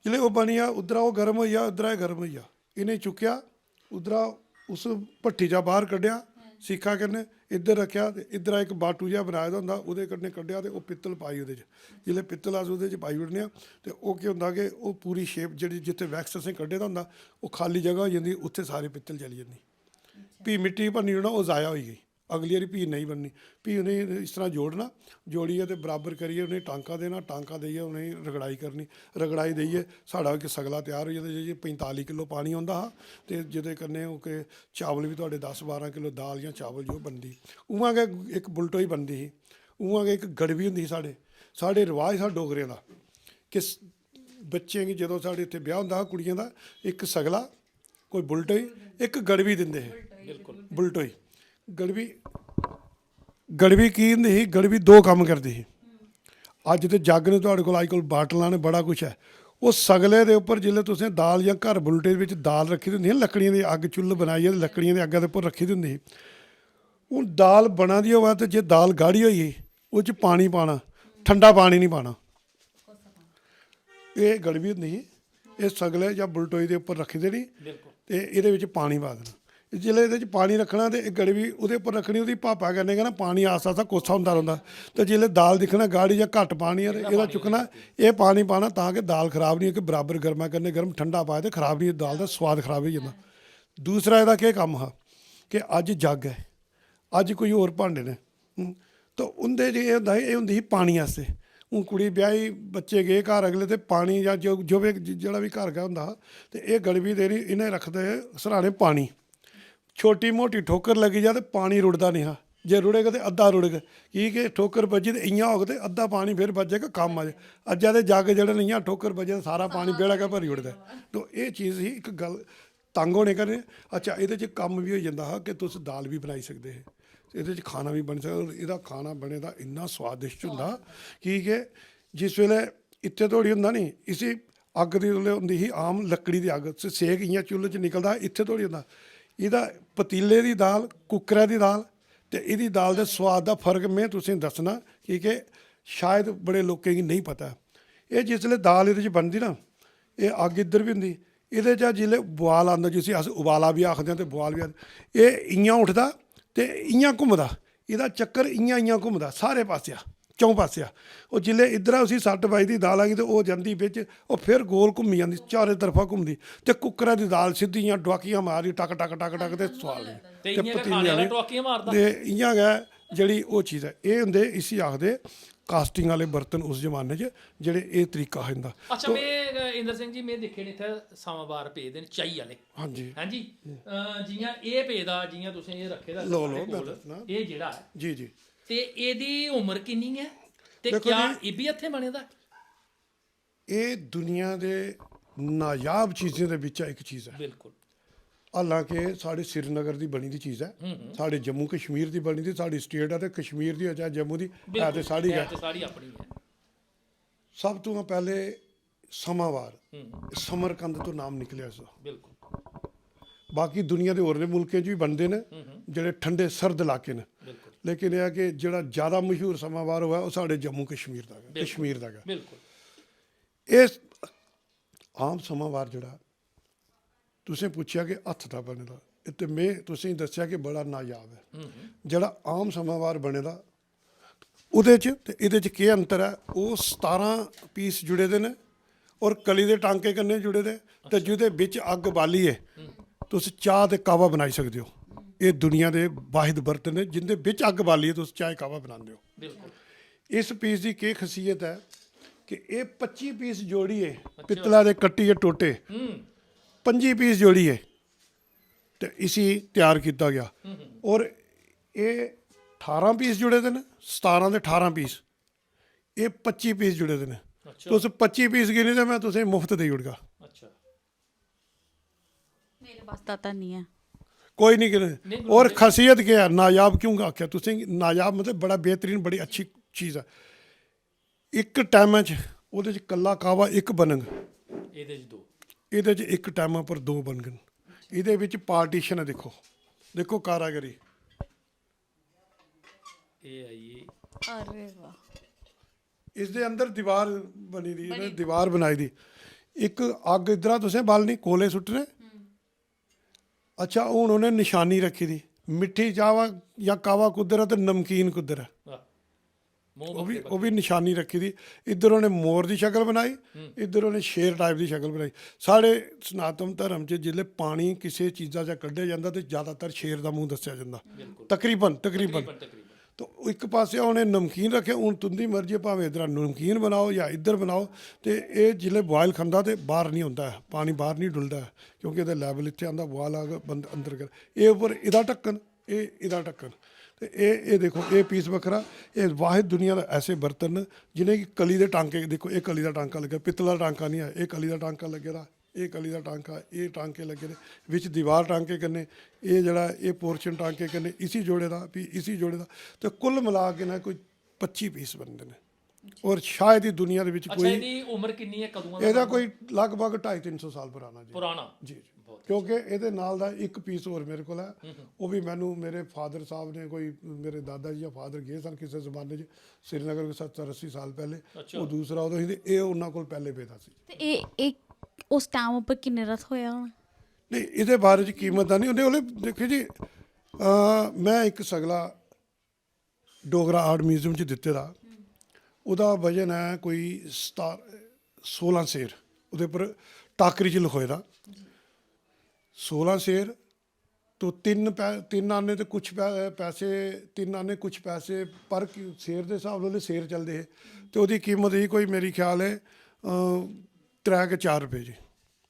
जिसले वो बनी आ, उद्धरा वो गर्म होई जा, उद्धरा गर्म होई जा, इन्हें चुक्या उद्धरा उस भट्टी चा बाहर कड्ढेआ सीखा कन्नै, इधर रखेआ, ते इधरा एक बाटू जिहा बनाए दा होंदा, ओह्दे कन्नै कड्ढेआ ते ओह् पित्तल पाई ओह्दे च। जिसले पित्तल अस ओह्दे च पाई ओड़ने आं, ते ओह् केह् होंदा कि ओह् पूरी शेप जेह्ड़ी जित्थे वैक्स असें कड्ढे दा होंदा, ओह् खाली जगह हो जांदी, उत्थे सारी पित्तल चली जंदी। फ्ही मिट्टी भन्नी ओड़ना, ओह् ज़ाया होई गेई, ਅਗਲੀ ਵਾਰੀ ਭੀ ਨਹੀਂ ਬਣਨੀ। ਭੀ ਉਹਨੇ ਇਸ ਤਰ੍ਹਾਂ ਜੋੜਨਾ, ਜੋੜੀਏ ਤੇ ਬਰਾਬਰ ਕਰੀਏ, ਉਹਨੇ ਟਾਂਕਾ ਦੇਣਾ, ਟਾਂਕਾ ਦੇਈਏ, ਉਹਨੇ ਰਗੜਾਈ ਕਰਨੀ, ਰਗੜਾਈ ਦੇਈਏ, ਸਾਡਾ ਇੱਕ ਸਗਲਾ ਤਿਆਰ ਹੋ ਜਾਂਦਾ। ਜੇ 45 ਕਿਲੋ ਪਾਣੀ ਆਉਂਦਾ ਹਾਂ ਤੇ ਜਿਹਦੇ ਕੰਨੇ ਉਹ ਕਿ ਚਾਵਲ ਵੀ ਤੁਹਾਡੇ 10-12 ਕਿਲੋ ਦਾਲ ਜਾਂ ਚਾਵਲ ਜੋ ਬਣਦੀ। ਉਵਾਂ ਕੇ ਇੱਕ ਬੁਲਟੋ ਹੀ ਬਣਦੀ ਸੀ, ਉਵਾਂ ਕੇ ਇੱਕ ਗੜਵੀ ਹੁੰਦੀ ਸੀ। ਸਾਡੇ ਰਿਵਾਜ ਸਾਡੇ ਡੋਗਰਿਆਂ ਦਾ ਕਿ ਬੱਚੇ ਕਿ ਜਦੋਂ ਸਾਡੇ ਇੱਥੇ ਵਿਆਹ ਹੁੰਦਾ ਕੁੜੀਆਂ ਦਾ, ਇੱਕ ਸਗਲਾ, ਕੋਈ ਬੁਲਟੋ ਹੀ, ਇੱਕ ਗੜਵੀ ਦਿੰਦੇ ਸੀ। ਬਿਲਕੁਲ ਬੁਲਟੋ ਹੀ। ਗੜਵੀ ਕੀ ਹੁੰਦੀ ਸੀ? ਗੜਵੀ ਦੋ ਕੰਮ ਕਰਦੀ ਸੀ। ਅੱਜ ਤੇ ਜੱਗ ਨੇ ਤੁਹਾਡੇ ਕੋਲ, ਅੱਜ ਕੋਲ ਬਾਟਲਾਂ ਨੇ, ਬੜਾ ਕੁਛ ਹੈ। ਉਹ ਸਗਲੇ ਦੇ ਉੱਪਰ ਜਿੱਲੇ ਤੁਸੀਂ ਦਾਲ ਜਾਂ ਘਰ ਬੁਲਟੇ ਵਿੱਚ ਦਾਲ ਰੱਖੀ ਦੀ ਹੁੰਦੀ ਹੈ, ਲੱਕੜੀਆਂ ਦੀ ਅੱਗ ਚੁੱਲ੍ਹ ਬਣਾਈ ਹੈ, ਲੱਕੜੀਆਂ ਦੀ ਅੱਗਾਂ ਦੇ ਉੱਪਰ ਰੱਖੀ ਦੀ ਹੁੰਦੀ ਸੀ। ਉਹ ਦਾਲ ਬਣਾ ਦੀ ਹੋਵੇ ਤੇ ਜੇ ਦਾਲ ਗਾੜੀ ਹੋਈ ਉਹ 'ਚ ਪਾਣੀ ਪਾਣਾ, ਠੰਡਾ ਪਾਣੀ ਨਹੀਂ ਪਾਣਾ। ਇਹ ਗੜਵੀ ਹੁੰਦੀ ਸੀ। ਇਹ ਸਗਲੇ ਜਾਂ ਬੁਲਟੋਈ ਦੇ ਉੱਪਰ ਰੱਖੀ ਦੇਣੀ ਤੇ ਇਹਦੇ ਵਿੱਚ ਪਾਣੀ ਪਾ ਦੇਣਾ। ਜਿਲੇ ਇਹਦੇ 'ਚ ਪਾਣੀ ਰੱਖਣਾ ਤੇ ਇਹ ਗੜਵੀ ਉਹਦੇ ਉੱਪਰ ਰੱਖਣੀ, ਉਹਦੀ ਭਾਪਾ ਕਰਨੇ ਕਹਿੰਦਾ ਪਾਣੀ ਆਸਾ ਆਸਾ ਕੋਸਾ ਹੁੰਦਾ ਰਹਿੰਦਾ। ਤੇ ਜਿਲੇ ਦਾਲ ਦਿਖਣਾ ਗਾੜੀ ਜਾਂ ਘੱਟ ਪਾਣੀ ਹੈ, ਇਹਦਾ ਚੁੱਕਣਾ, ਇਹ ਪਾਣੀ ਪਾਣਾ ਤਾਂ ਕਿ ਦਾਲ ਖਰਾਬ ਨਹੀਂ ਹੋ, ਕਿ ਬਰਾਬਰ ਗਰਮਾ ਕਰਨੇ, ਗਰਮ ਠੰਡਾ ਪਾਏ ਤੇ ਖਰਾਬ ਨਹੀਂ, ਦਾਲ ਦਾ ਸਵਾਦ ਖਰਾਬ ਹੋ ਜਾਂਦਾ। ਦੂਸਰਾ ਇਹਦਾ ਕੀ ਕੰਮ ਹੈ ਕਿ ਅੱਜ ਜੱਗ ਹੈ, ਅੱਜ ਕੋਈ ਹੋਰ ਭਾਂਡੇ ਨੇ, ਤਾਂ ਉਹਦੇ 'ਚ ਇਹ ਹੁੰਦਾ, ਇਹ ਹੁੰਦੀ ਸੀ ਪਾਣੀ ਵਾਸਤੇ। ਹੁਣ ਕੁੜੀ ਵਿਆਹੀ, ਬੱਚੇ ਗਏ ਘਰ ਅਗਲੇ, ਤੇ ਪਾਣੀ ਜਾਂ ਜੋ ਵੀ ਜਿਹੜਾ ਵੀ ਘਰ ਗਿਆ ਹੁੰਦਾ ਤੇ ਇਹ ਗੜਵੀ ਦੇਣੀ, ਇਹਨੇ ਰੱਖਦੇ ਸਰਾਣੇ ਪਾਣੀ। ਛੋਟੀ ਮੋਟੀ ਠੋਕਰ ਲੱਗੀ ਜਾ ਤੇ ਪਾਣੀ ਰੁੜਦਾ ਨਹੀਂ ਹਾਂ, ਜੇ ਰੁੜੇਗਾ ਤੇ ਅੱਧਾ ਰੁੜੇਗਾ, ਕੀ ਕਿ ਠੋਕਰ ਵੱਜੀ ਤੇ ਇਆਂ ਹੋ ਗਏ ਤੇ ਅੱਧਾ ਪਾਣੀ ਫਿਰ ਵੱਜੇਗਾ, ਕੰਮ ਆ ਜਾਏ। ਅੱਜਾ ਦੇ ਜੱਗ ਜਿਹੜੇ ਨਹੀਂ ਆ ਠੋਕਰ ਵੱਜੇ ਸਾਰਾ ਪਾਣੀ ਬੇੜਾ ਕੇ ਭਰੀ ਉੜਦਾ। ਤਾਂ ਇਹ ਚੀਜ਼ ਹੀ ਇੱਕ ਗੱਲ ਤੰਗ ਹੋਣੇ ਕਰਨੇ। ਅੱਛਾ, ਇਹਦੇ 'ਚ ਕੰਮ ਵੀ ਹੋ ਜਾਂਦਾ ਹਾਂ ਕਿ ਤੁਸੀਂ ਦਾਲ ਵੀ ਬਣਾਈ ਸਕਦੇ ਹੈ, ਇਹਦੇ 'ਚ ਖਾਣਾ ਵੀ ਬਣ ਸਕਦਾ। ਇਹਦਾ ਖਾਣਾ ਬਣੇ ਦਾ ਇੰਨਾ ਸਵਾਦਿਸ਼ਟ ਹੁੰਦਾ ਕਿ ਜਿਸ ਵੇਲੇ ਇੱਥੇ ਥੋੜੀ ਹੁੰਦਾ ਨਹੀਂ, ਇਸੇ ਅੱਗ ਦੀ ਵੇਲੇ ਹੁੰਦੀ ਸੀ ਆਮ ਲੱਕੜੀ ਦੀ ਅੱਗ, ਸੇਕ ਇਆਂ ਚੁੱਲ੍ਹੇ 'ਚ ਨਿਕਲਦਾ, ਇੱਥੇ ਥੋੜੀ ਹੁੰਦਾ। ਇਹਦਾ ਪਤੀਲੇ ਦੀ ਦਾਲ, ਕੁੱਕਰਾਂ ਦੀ ਦਾਲ ਤੇ ਇਹਦੀ ਦਾਲ ਦੇ ਸਵਾਦ ਦਾ ਫਰਕ ਮੈਂ ਤੁਸੀਂ ਦੱਸਣਾ ਕਿ ਸ਼ਾਇਦ ਬੜੇ ਲੋਕਾਂ ਨੂੰ ਨਹੀਂ ਪਤਾ। ਇਹ ਜਿਸ ਵੇਲੇ ਦਾਲ ਇਹਦੇ 'ਚ ਬਣਦੀ ਨਾ, ਇਹ ਅੱਗ ਇੱਧਰ ਵੀ ਹੁੰਦੀ, ਇਹਦੇ 'ਚ ਜਿਲੇ ਬੁਆਲ ਆਉਂਦਾ, ਜਿਸ ਅਸੀਂ ਉਬਾਲਾ ਵੀ ਆਖਦੇ ਹਾਂ ਤੇ ਬੁਆਲ ਵੀ ਆਖਦੇ, ਇਹ ਇਆਂ ਉੱਠਦਾ ਤੇ ਇਆਂ ਘੁੰਮਦਾ, ਇਹਦਾ ਚੱਕਰ ਇਆਂ ਘੁੰਮਦਾ ਸਾਰੇ ਪਾਸਿਆ, ਚੌਂ ਪਾਸਿਆ। ਉਹ ਜਿਲੇ ਇੱਧਰ ਅਸੀਂ 60 ਬਾਈ ਦੀ ਦਾਲ ਆ ਗਈ ਤੇ ਉਹ ਜਾਂਦੀ ਵਿੱਚ, ਉਹ ਫਿਰ ਗੋਲ ਘੁੰਮੀ ਜਾਂਦੀ, ਚਾਰੇ ਤਰਫਾ ਘੁੰਮਦੀ। ਤੇ ਕੁੱਕਰਾਂ ਦੀ ਦਾਲ ਸਿੱਧੀਆਂ ਡੁਆਕੀਆਂ ਮਾਰਦੀ, ਟਕ ਟਕ ਟਕ ਟਕ ਤੇ ਸਵਾਦ ਤੇ ਪਤੀਲੇ ਵਾਲੇ ਟੁਆਕੀਆਂ ਮਾਰਦਾ ਤੇ ਇਆਂ ਗਾ ਜਿਹੜੀ ਉਹ ਚੀਜ਼ ਹੈ। ਇਹ ਹੁੰਦੇ ਇਸੀ ਆਖਦੇ ਕਾਸਟਿੰਗ ਵਾਲੇ ਬਰਤਨ ਉਸ ਜ਼ਮਾਨੇ 'ਚ, ਜਿਹੜੇ ਇਹ ਤਰੀਕਾ ਹੁੰਦਾ। ਅੱਛਾ, ਮੈਂ ਇੰਦਰ ਸਿੰਘ ਜੀ, ਮੈਂ ਦੇਖੇ ਨੇ ਇੱਥੇ ਸਮਾਵਾਰ ਭੇਜਦੇ ਨੇ ਚਾਈ ਵਾਲੇ। ਹਾਂਜੀ ਹਾਂਜੀ, ਜੀਆਂ ਇਹ ਭੇਜਦਾ, ਜੀਆਂ ਤੁਸੀਂ ਇਹ ਰੱਖੇ ਦਾ ਲੋ ਮੈਂ ਦੱਸਣਾ ਇਹ ਜਿਹੜਾ ਹੈ ਜੀ ਜੀ। ਤੇ ਇਹਦੀ ਉਮਰ ਕਿੰਨੀ ਹੈ ਤੇ ਦੇਖੋ ਕਿਆ ਜੀ, ਇਹ ਵੀ ਇੱਥੇ ਬਣੇਦਾ? ਇਹ ਦੁਨੀਆ ਦੇ ਨਾਯਾਬ ਚੀਜ਼ਾਂ ਦੇ ਵਿੱਚ ਇੱਕ ਚੀਜ਼ ਹੈ। ਬਿਲਕੁਲ। ਹਾਲਾਂਕਿ ਸਾਡੇ ਸ੍ਰੀਨਗਰ ਦੀ ਬਣੀ ਦੀ ਚੀਜ਼ ਹੈ, ਸਾਡੇ ਜੰਮੂ ਕਸ਼ਮੀਰ ਦੀ ਬਣੀ ਦੀ, ਸਾਡੀ ਸਟੇਟ ਹੈ ਤੇ ਕਸ਼ਮੀਰ ਦੀ ਚਾਹੇ ਜੰਮੂ ਦੀ ਹੈ ਤੇ ਸਾਡੀ ਹੈ, ਸਾਰੀ ਆਪਣੀ ਹੈ। ਸਭ ਤੋਂ ਪਹਿਲੇ ਸਮਾਵਾਰ, ਸਮਰਕੰਦ ਤੋਂ ਨਾਮ ਨਿਕਲਿਆ ਸੀ। ਬਿਲਕੁਲ। ਬਾਕੀ ਦੁਨੀਆ ਦੇ ਹੋਰ ਦੇ ਮੁਲਕਾਂ 'ਚ ਵੀ ਬਣਦੇ ਨੇ ਜਿਹੜੇ ਠੰਡੇ ਸਰਦ ਇਲਾਕੇ ਨੇ, ਬਿਲਕੁਲ। ਲੇਕਿਨ ਇਹ ਹੈ ਕਿ ਜਿਹੜਾ ਜ਼ਿਆਦਾ ਮਸ਼ਹੂਰ ਸਮਾਵਾਰ ਹੋਇਆ ਉਹ ਸਾਡੇ ਜੰਮੂ ਕਸ਼ਮੀਰ ਦਾ ਹੈ, ਕਸ਼ਮੀਰ ਦਾ ਹੈ। ਬਿਲਕੁਲ। ਇਹ ਆਮ ਸਮਾਵਾਰ ਜਿਹੜਾ ਤੁਸੀਂ ਪੁੱਛਿਆ ਕਿ ਹੱਥ ਦਾ ਬਣੇਦਾ, ਤੇ ਮੈਂ ਤੁਸੀਂ ਦੱਸਿਆ ਕਿ ਬੜਾ ਨਾਯਾਬ ਹੈ। ਜਿਹੜਾ ਆਮ ਸਮਾਵਾਰ ਬਣੇਦਾ ਉਹਦੇ 'ਚ ਤੇ ਇਹਦੇ 'ਚ ਕੀ ਅੰਤਰ ਹੈ? ਉਹ 17 ਪੀਸ ਜੁੜੇ ਦੇ ਨੇ ਔਰ ਕਲੀ ਦੇ ਟਾਂਕੇ ਕੰਨੇ ਜੁੜੇ ਦੇ, ਤੇ ਜਿਹਦੇ ਵਿੱਚ ਅੱਗ ਬਾਲੀ ਹੈ ਤੁਸੀਂ ਚਾਹ ਤੇ ਕਾਵਾ ਬਣਾਈ ਸਕਦੇ ਹੋ। ਇਹ ਦੁਨੀਆ ਦੇ ਵਾਹਿਦ ਬਰਤਨ ਨੇ ਜਿਹਦੇ ਵਿੱਚ ਅੱਗ ਬਾਲੀ ਹੈ, ਤੁਸੀਂ ਚਾਹ ਕਾਵਾ ਬਣਾਉਂਦੇ ਹੋ। ਬਿਲਕੁਲ। ਇਸ ਪੀਸ ਦੀ ਕੀ ਖਾਸੀਅਤ ਹੈ ਕਿ ਇਹ 25 ਪੀਸ ਜੋੜੀ ਹੈ, ਪਿੱਤਲਾ ਦੇ ਕੱਟੀ ਹੈ ਟੋਟੇ, 25 ਪੀਸ ਜੋੜੀ ਹੈ ਤੇ ਇਸੀ ਤਿਆਰ ਕੀਤਾ ਗਿਆ। ਔਰ ਇਹ 18 ਪੀਸ ਜੁੜੇ ਦੇ ਨੇ, 17 ਦੇ 18 ਪੀਸ, ਇਹ 25 ਪੀਸ ਜੁੜੇ ਦੇ ਨੇ। ਤੁਸੀਂ 25 ਪੀਸ ਗਿਣੇ ਤੇ ਮੈਂ ਤੁਸੀਂ ਮੁਫਤ ਦੇ ਉੜਗਾ। ਅੱਛਾ, ਮੇਰੇ ਪਾਸ ਤਾਂ ਨਹੀਂ ਹੈ, ਕੋਈ ਨਹੀਂ ਗਿਣੇ। ਔਰ ਖਾਸੀਅਤ ਕੀ ਹੈ? ਨਾਯਾਬ ਕਿਉਂ ਆਖਿਆ ਤੁਸੀਂ? ਨਾਯਾਬ ਮਤਲਬ ਬੜਾ ਬਿਹਤਰੀਨ, ਬੜੀ ਅੱਛੀ ਚੀਜ਼ ਹੈ। ਇੱਕ ਟਾਈਮ 'ਚ ਉਹਦੇ 'ਚ ਕੱਲਾ ਕਾਵਾ ਇੱਕ ਬਣਨ, ਇਹਦੇ 'ਚ 2, ਇਹਦੇ 'ਚ ਇੱਕ ਟਾਈਮ ਪਰ 2 ਬਣ ਗਏ। ਇਹਦੇ ਵਿੱਚ ਪਾਰਟੀਸ਼ਨ ਹੈ, ਦੇਖੋ ਦੇਖੋ ਕਾਰਾਗਰੀ। ਇਹ ਆਈ ਅਰੇ ਵਾਹ। ਇਸ ਦੇ ਅੰਦਰ ਦੀਵਾਰ ਬਣੀ ਦੀ, ਇਹਨੇ ਦੀਵਾਰ ਬਣਾਈ ਦੀ। ਇੱਕ ਅੱਗ ਇਧਰ ਤੁਸੀਂ ਬਾਲਣੀ, ਕੋਲੇ ਸੁੱਟਣੇ। ਅੱਛਾ, ਹੁਣ ਉਹਨੇ ਨਿਸ਼ਾਨੀ ਰੱਖੀ ਦੀ, ਮਿੱਠੀ ਚਾਵਾ ਜਾਂ ਕਾਵਾ ਕੁੱਧਰ ਹੈ ਤੇ ਨਮਕੀਨ ਕੁੱਧਰ ਹੈ। ਉਹ ਵੀ ਨਿਸ਼ਾਨੀ ਰੱਖੀ ਦੀ। ਇੱਧਰ ਉਹਨੇ ਮੋਰ ਦੀ ਸ਼ਕਲ ਬਣਾਈ, ਇੱਧਰ ਉਹਨੇ ਸ਼ੇਰ ਟਾਈਪ ਦੀ ਸ਼ਕਲ ਬਣਾਈ। ਸਾਡੇ ਸਨਾਤਨ ਧਰਮ 'ਚ ਜਿੱਲੇ ਪਾਣੀ ਕਿਸੇ ਚੀਜ਼ਾਂ 'ਚ ਕੱਢਿਆ ਜਾਂਦਾ ਤੇ ਜ਼ਿਆਦਾਤਰ ਸ਼ੇਰ ਦਾ ਮੂੰਹ ਦੱਸਿਆ ਜਾਂਦਾ, ਤਕਰੀਬਨ। ਤਾਂ ਇੱਕ ਪਾਸੇ ਉਹਨੇ ਨਮਕੀਨ ਰੱਖਿਆ, ਹੁਣ ਤੁੰਦੀ ਮਰਜ਼ੀ ਭਾਵੇਂ ਇੱਧਰ ਨਮਕੀਨ ਬਣਾਓ ਜਾਂ ਇੱਧਰ ਬਣਾਓ। ਤੇ ਇਹ ਜਿਲੇ ਬੋਇਲ ਖਾਂਦਾ ਤੇ ਬਾਹਰ ਨਹੀਂ ਹੁੰਦਾ, ਪਾਣੀ ਬਾਹਰ ਨਹੀਂ ਡੁੱਲਦਾ, ਕਿਉਂਕਿ ਇਹਦਾ ਲੈਵਲ ਇੱਥੇ ਆਉਂਦਾ, ਬੋਇਲ ਆ ਗਿਆ ਬੰਦ ਅੰਦਰ ਕਰ। ਇਹ ਉੱਪਰ ਇਹਦਾ ਢੱਕਣ, ਇਹ ਇਹਦਾ ਢੱਕਣ, ਤੇ ਇਹ ਦੇਖੋ ਇਹ ਪੀਸ ਵੱਖਰਾ। ਇਹ ਵਾਹਿਦ ਦੁਨੀਆ ਦਾ ਐਸੇ ਬਰਤਨ ਜਿਹਨੇ ਕਿ ਕਲੀ ਦੇ ਟਾਂਕੇ, ਦੇਖੋ ਇਹ ਕਲੀ ਦਾ ਟਾਂਕਾ ਲੱਗਿਆ, ਪਿੱਤਲ ਦਾ ਟਾਂਕਾ ਨਹੀਂ ਹੈ, ਇਹ ਕਲੀ ਦਾ ਟਾਂਕਾ ਲੱਗਿਆ ਦਾ, ਇਹ ਕਲੀ ਦਾ ਟਾਂਕਾ, ਇਹ ਟਾਂਕੇ ਲੱਗੇ ਨੇ ਵਿੱਚ ਦੀਵਾਰ ਟਾਂਕੇ ਕਰਨੇ, ਇਹ ਜਿਹੜਾ ਇਹ ਪੋਰਸ਼ਨ ਟਾਂਕੇ ਕਰਨੇ ਇਸੀ ਜੋੜੇ ਦਾ, ਵੀ ਇਸੀ ਜੋੜੇ ਦਾ। ਤੇ ਕੁੱਲ ਮਿਲਾ ਕੇ ਨਾ ਕੋਈ 25 ਪੀਸ ਬਣਦੇ ਨੇ। ਔਰ ਸ਼ਾਇਦ ਹੀ ਦੁਨੀਆ ਦੇ ਵਿੱਚ ਕੋਈ, ਇਹਦੀ ਉਮਰ ਕਿੰਨੀ ਹੈ, ਕਦੋਂ ਇਹਦਾ ਕੋਈ ਲਗਭਗ 250-300 ਸਾਲ ਪੁਰਾਣਾ ਜੀ। ਪੁਰਾਣਾ ਜੀ ਜੀ। ਕਿਉਂਕਿ ਇਹਦੇ ਨਾਲ ਦਾ ਇੱਕ ਪੀਸ ਹੋਰ ਮੇਰੇ ਕੋਲ ਹੈ, ਉਹ ਵੀ ਮੈਨੂੰ ਮੇਰੇ ਫਾਦਰ ਸਾਹਿਬ ਨੇ, ਕੋਈ ਮੇਰੇ ਦਾਦਾ ਜੀ ਜਾਂ ਫਾਦਰ ਗਏ ਸਨ ਕਿਸੇ ਜ਼ਮਾਨੇ 'ਚ ਸ਼੍ਰੀਨਗਰ 70-80 ਸਾਲ ਪਹਿਲੇ, ਉਹ ਦੂਸਰਾ ਉਦੋਂ ਸੀ, ਇਹ ਉਹਨਾਂ ਕੋਲ ਪਹਿਲੇ ਪੇਦਾ ਸੀ। ਤੇ ਇਹ ਉਸ ਟਾਈਮ ਉੱਪਰ ਕਿੰਨੇ ਰਥ ਹੋਇਆ ਹੁਣ? ਨਹੀਂ, ਇਹਦੇ ਬਾਰੇ 'ਚ ਕੀਮਤ ਦਾ ਨਹੀਂ ਉਹਦੇ ਉਹਲੇ। ਦੇਖੋ ਜੀ, ਮੈਂ ਇੱਕ ਸਗਲਾ ਡੋਗਰਾ ਆਰਟ ਮਿਊਜ਼ੀਅਮ 'ਚ ਦਿੱਤੇ ਦਾ, ਉਹਦਾ ਵਜਨ ਹੈ ਕੋਈ 16 ਸੇਰ, ਉਹਦੇ ਉੱਪਰ ਟਾਕਰੀ 'ਚ ਲਿਖੋਏ ਦਾ 16 ਸੇਰ ਤੋਂ 3 ਆਨੇ ਤੇ ਕੁਛ ਪੈਸੇ, 3 ਆਨੇ ਕੁਛ ਪੈਸੇ ਪਰ ਸੇਰ ਦੇ ਹਿਸਾਬ ਨਾਲ ਸੇਰ ਚੱਲਦੇ ਹੈ। ਤੇ ਉਹਦੀ ਕੀਮਤ ਹੀ ਕੋਈ ਮੇਰੇ ਖਿਆਲ ਹੈ 3 ਕੇ 4 ਰੁਪਏ ਜੀ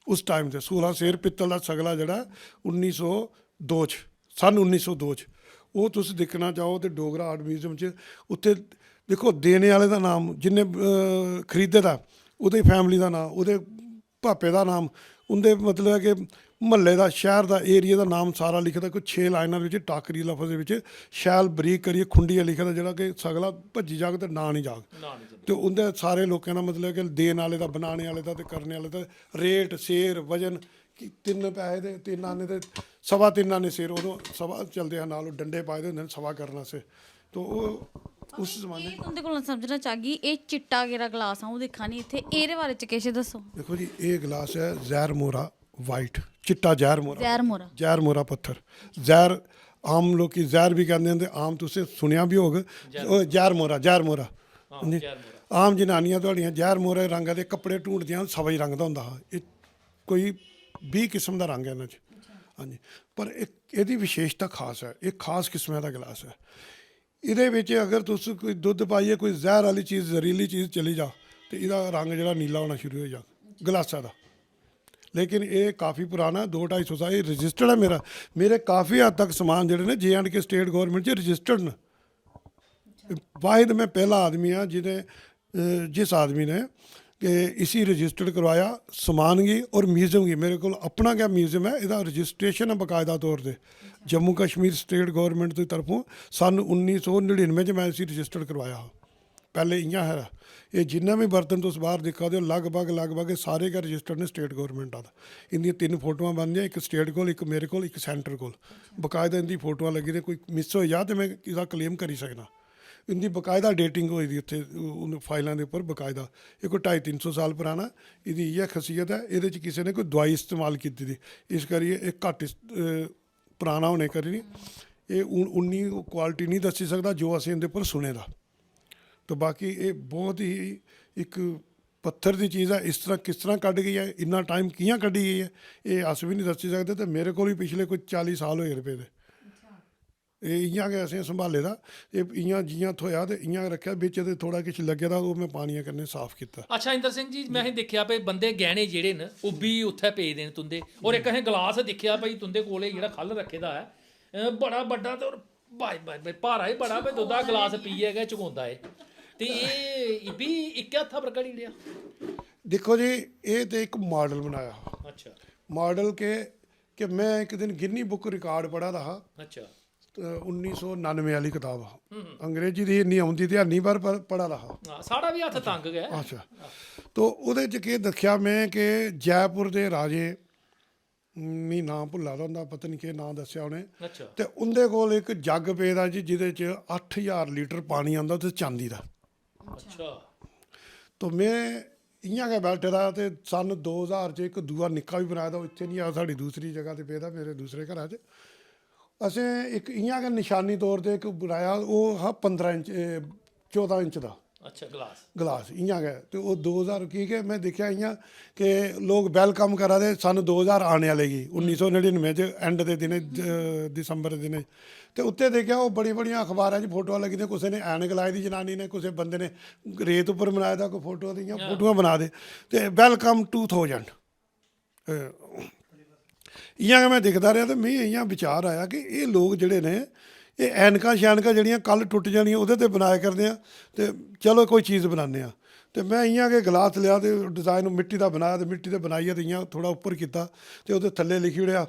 ਉਸ ਟਾਈਮ ਤੇ। 16 ਸੇਰ ਪਿੱਤਲ ਦਾ ਸਗਲਾ ਜਿਹੜਾ 1902 'ਚ, ਸੰਨ 1902 'ਚ, ਉਹ ਤੁਸੀਂ ਦੇਖਣਾ ਚਾਹੋ ਤੇ ਡੋਗਰਾ ਆਰਟ ਮਿਊਜ਼ੀਅਮ 'ਚ, ਉੱਥੇ ਦੇਖੋ ਦੇਣੇ ਵਾਲੇ ਦਾ ਨਾਮ, ਜਿਹਨੇ ਖਰੀਦੇ ਦਾ ਉਹਦੀ ਫੈਮਿਲੀ ਦਾ ਨਾਮ, ਉਹਦੇ ਭਾਪੇ ਦਾ ਨਾਮ, ਉਹਦੇ ਮਤਲਬ ਹੈ ਕਿ ਮਹੱਲੇ ਦਾ, ਸ਼ਹਿਰ ਦਾ, ਏਰੀਆ ਦਾ ਨਾਮ ਸਾਰਾ ਲਿਖਦਾ। ਕੋਈ 6 ਲਾਈਨਾਂ ਵਿੱਚ ਟਾਕਰੀ ਲਫ਼ਜ਼ ਦੇ ਵਿੱਚ ਸ਼ੈਲ ਬਰੀਕ ਕਰੀਏ ਖੁੰਡੀਆਂ ਲਿਖਦਾ, ਜਿਹੜਾ ਕਿ ਸਗਲਾ ਭੱਜੀ ਜਾਗ ਤੇ ਨਾ ਨਹੀਂ ਜਾਗ। ਤੇ ਉਹਦੇ ਸਾਰੇ ਲੋਕਾਂ ਦਾ ਮਤਲਬ ਕਿ ਦੇਣ ਵਾਲੇ ਦਾ, ਬਣਾਉਣੇ ਵਾਲੇ ਦਾ ਤੇ ਕਰਨੇ ਵਾਲੇ ਦਾ ਰੇਟ, ਸੇਰ, ਵਜਨ, ਕਿ 3 ਪੈਸੇ ਦੇ 3 ਆਨੇ ਤੇ 3.25 ਆਨੇ ਸੇਰ, ਉਦੋਂ ਸਵਾ ਚੱਲਦੇ ਹਨ, ਨਾਲ ਡੰਡੇ ਪਾਏ ਦੇ ਹੁੰਦੇ ਨੇ ਸਵਾ ਕਰਨ ਵਾਸਤੇ। ਤਾਂ ਉਹ ਉਸ ਜ਼ਮਾਨੇ ਉਹਦੇ ਕੋਲ ਸਮਝਣਾ ਚਾਹਗੀ, ਇਹ ਚਿੱਟਾ ਗੇਰਾ ਗਲਾਸ ਆ, ਉਹ ਦੇਖਾ ਨਹੀਂ ਇੱਥੇ, ਇਹਦੇ ਬਾਰੇ ਚ ਕੁਛ ਦੱਸੋ। ਦੇਖੋ ਜੀ, ਇਹ ਗਲਾਸ ਹੈ ਜ਼ਹਿਰ ਮੋਰਾ ਵਾਈਟ, ਚਿੱਟਾ ਜ਼ਹਿਰ ਮੋਰਾ, ਜ਼ਹਿਰ ਮੋਰਾ ਪੱਥਰ। ਜ਼ਹਿਰ ਆਮ ਲੋਕੀ ਜ਼ਹਿਰ ਵੀ ਕਹਿੰਦੇ ਹੁੰਦੇ, ਆਮ ਤੁਸੀਂ ਸੁਣਿਆ ਵੀ ਹੋਗਾ, ਜ਼ਹਿਰ ਮੋਰਾ, ਜ਼ਹਿਰ ਮੋਰਾ। ਆਮ ਜਨਾਨੀਆਂ ਤੁਹਾਡੀਆਂ ਜ਼ਹਿਰ ਮੋਰੇ ਰੰਗਾਂ ਦੇ ਕੱਪੜੇ ਢੂੰਡਦੀਆਂ, ਸਵਾ ਹੀ ਰੰਗ ਦਾ ਹੁੰਦਾ। ਇਹ ਕੋਈ 20 ਕਿਸਮ ਦਾ ਰੰਗ ਹੈ ਇਹਨਾਂ 'ਚ। ਹਾਂਜੀ, ਪਰ ਇਹਦੀ ਵਿਸ਼ੇਸ਼ਤਾ ਖਾਸ ਹੈ, ਇਹ ਖਾਸ ਕਿਸਮਾਂ ਦਾ ਗਲਾਸ ਹੈ। ਇਹਦੇ ਵਿੱਚ ਅਗਰ ਤੁਸੀਂ ਕੋਈ ਦੁੱਧ ਪਾਈਏ, ਕੋਈ ਜ਼ਹਿਰ ਵਾਲੀ ਚੀਜ਼, ਜ਼ਹਿਰੀਲੀ ਚੀਜ਼ ਚਲੀ ਜਾ, ਤੇ ਇਹਦਾ ਰੰਗ ਜਿਹੜਾ ਨੀਲਾ ਹੋਣਾ ਸ਼ੁਰੂ ਹੋ ਜਾ ਗਲਾਸਾਂ ਦਾ। ਲੇਕਿਨ ਇਹ ਕਾਫੀ ਪੁਰਾਣਾ, 2-250 ਸਾਲ ਇਹ ਰਜਿਸਟਰਡ ਹੈ। ਮੇਰੇ ਕਾਫੀ ਹੱਦ ਤੱਕ ਸਮਾਨ ਜਿਹੜੇ ਨੇ J&K ਸਟੇਟ ਗੌਰਨਮੈਂਟ 'ਚ ਰਜਿਸਟਰਡ ਨੇ। ਵਾਹਿਦ ਮੈਂ ਪਹਿਲਾ ਆਦਮੀ ਹਾਂ ਜਿਹਨੇ, जिस आदमी ने कि इसी रजिस्टर्ड करवाया समान गी और म्यूजियम गी। मेरे को अपना क्या म्यूजियम है, इसका रजिस्ट्रेशन है बाकायदा तौर पर जम्मू कश्मीर स्टेट गौरनमेंट की तरफों सन 1999 च मैं इसी रजिस्टर्ड करवाया। पहले इ'यां है, ये जिन्ना भी बर्तन तुस बाहर दिक्खा दे लगभग सारे गै रजिस्टर्ड ने स्टेट गौरनमेंट दा। इंदियां 3 फोटोआं बनदियां, एक स्टेट कोल, एक मेरे कोल, एक सेंटर कोल। बाकायदा इंदी फोटोआं लगी दी, कोई मिस हो जा तो मैं इसदा क्लेम करी सकना। इनकी बकायदा डेटिंग हुई दी उत्थे उन फाइलों के उपर बकायदा। ये कोई 250-300 साल पुराना। इसकी यह खसीयत है, ये किसी ने कोई दवाई इस्तेमाल की थी, इस करिए एक घट पुराना होने करी ये उन्नी क्वालिटी नहीं दसी सकता जो असीं इहदे उपर सुने दा। तो बाकी ये बहुत ही एक पत्थर की चीज़ है। इस तरह किस तरह कढ़ गई है, इन्ना टाइम कियां कढ़ी गई है, ये अस भी नहीं दसी सकते। तो मेरे को भी पिछले कोई 40 साल होए रुपये दे इ'यां गै असें संभाले दा। इ'यां जि'यां थोया ते इ'यां रखेआ, बिच ते थोड़ा किश लग्गे दा, ओह् मैं पानिया कन्नै साफ कीता। अच्छा इंदर सिंह जी, मैं देखिया भाई बंदे गहने जेह्ड़े न ओह् बी उत्थै पेदे न तुंदे, और इक असें गलास दिक्खेआ भाई तुंदे कोले जेह्ड़ा ख'ल्ल रक्खे दा है बड़ा बड्डा, ते भाई भारा ही बड़ा, भाई दुद्धा गलास पीए गै चकोंदा है। ते एह् बी इक्कै हत्था पर घड़ी ओड़ेआ। देखो जी, ये तो एक मॉडल बनाया। अच्छा, मॉडल के मैं एक दिन गिनी बुक रिकॉर्ड पढ़ा दा हा। अच्छा, 1999 वाली किताब अंग्रेजी की इन्नी आती तो नहीं, पर पढ़ा रहा साड़ा भी हथ तंग गया। अच्छा, तो वो देखा मैं कि जयपुर के राजे, मी नाम भुला दा होंदा, पता नहीं कि नाम दस्या उन्हें। अच्छा, तो उनके कोल एक जग पेदा जी, जिहदे च 8000 लीटर पानी आंदा ते चांदी दा। अच्छा, तो मैं इ'यां गै बैठे दा, ते सन 2000 च एक दूआ निक्का भी बनाया दा, इत्थे नहीं आ, साड़ी दूसरी जगह ते पेदा मेरे दूसरे घरा च। असें एक इ'यां गै निशानी तौर पर एक बनाया, वो हा 15 इंच 14 इंच का ਅੱਛਾ ਗਲਾਸ ਗਲਾਸ ਇਆਂ ਗਏ ਤੇ ਉਹ 2000 ਕੀ ਕਿ ਮੈਂ ਦੇਖਿਆ ਇਆਂ ਕਿ ਲੋਕ ਵੈਲਕਮ ਕਰਾ ਦੇ ਸਾਨੂੰ 2000 ਆਣੇ ਵਾਲੇ ਜੀ 1999 ਚ ਐਂਡ ਦੇ ਦਿਨੇ ਦਸੰਬਰ ਦੇ ਦਿਨੇ ਤੇ ਉੱਤੇ ਦੇਖਿਆ ਉਹ ਬੜੀ ਬੜੀਆਂ ਅਖਬਾਰਾਂ 'ਚ ਫੋਟੋਆਂ ਲੱਗੀਆਂ ਕਿਸੇ ਨੇ ਐਨਕ ਲਾਈ ਦੀ ਜਨਾਨੀ ਨੇ ਕਿਸੇ ਬੰਦੇ ਨੇ ਰੇਤ ਉੱਪਰ ਬਣਾਇਆ ਦਾ ਕੋਈ ਫੋਟੋ ਦੀਆਂ ਫੋਟੋਆਂ ਬਣਾ ਦੇ ਤੇ ਵੈਲਕਮ 2000 ਇਆਂ ਮੈਂ ਦਿਖਦਾ ਰਿਹਾ ਤੇ ਮੈਂ ਇਆਂ ਵਿਚਾਰ ਆਇਆ ਕਿ ਇਹ ਲੋਕ ਜਿਹੜੇ ਨੇ ਇਹ ਐਨਕਾਂ ਸ਼ੈਨਕਾਂ ਜਿਹੜੀਆਂ ਕੱਲ ਟੁੱਟ ਜਾਣੀਆਂ ਉਹਦੇ ਤੇ ਬਣਾਇਆ ਕਰਦੇ ਆ ਤੇ ਚਲੋ ਕੋਈ ਚੀਜ਼ ਬਣਾਉਂਦੇ ਆ ਤੇ ਮੈਂ ਇਆਂ ਕਿ ਗਲਾਸ ਲਿਆ ਤੇ ਡਿਜ਼ਾਈਨ ਮਿੱਟੀ ਦਾ ਬਣਾਇਆ ਤੇ ਮਿੱਟੀ ਤੇ ਬਣਾਈਆ ਤੇ ਇਆਂ ਥੋੜਾ ਉੱਪਰ ਕੀਤਾ ਤੇ ਉਹਦੇ ਥੱਲੇ ਲਿਖੀ ਉੜਿਆ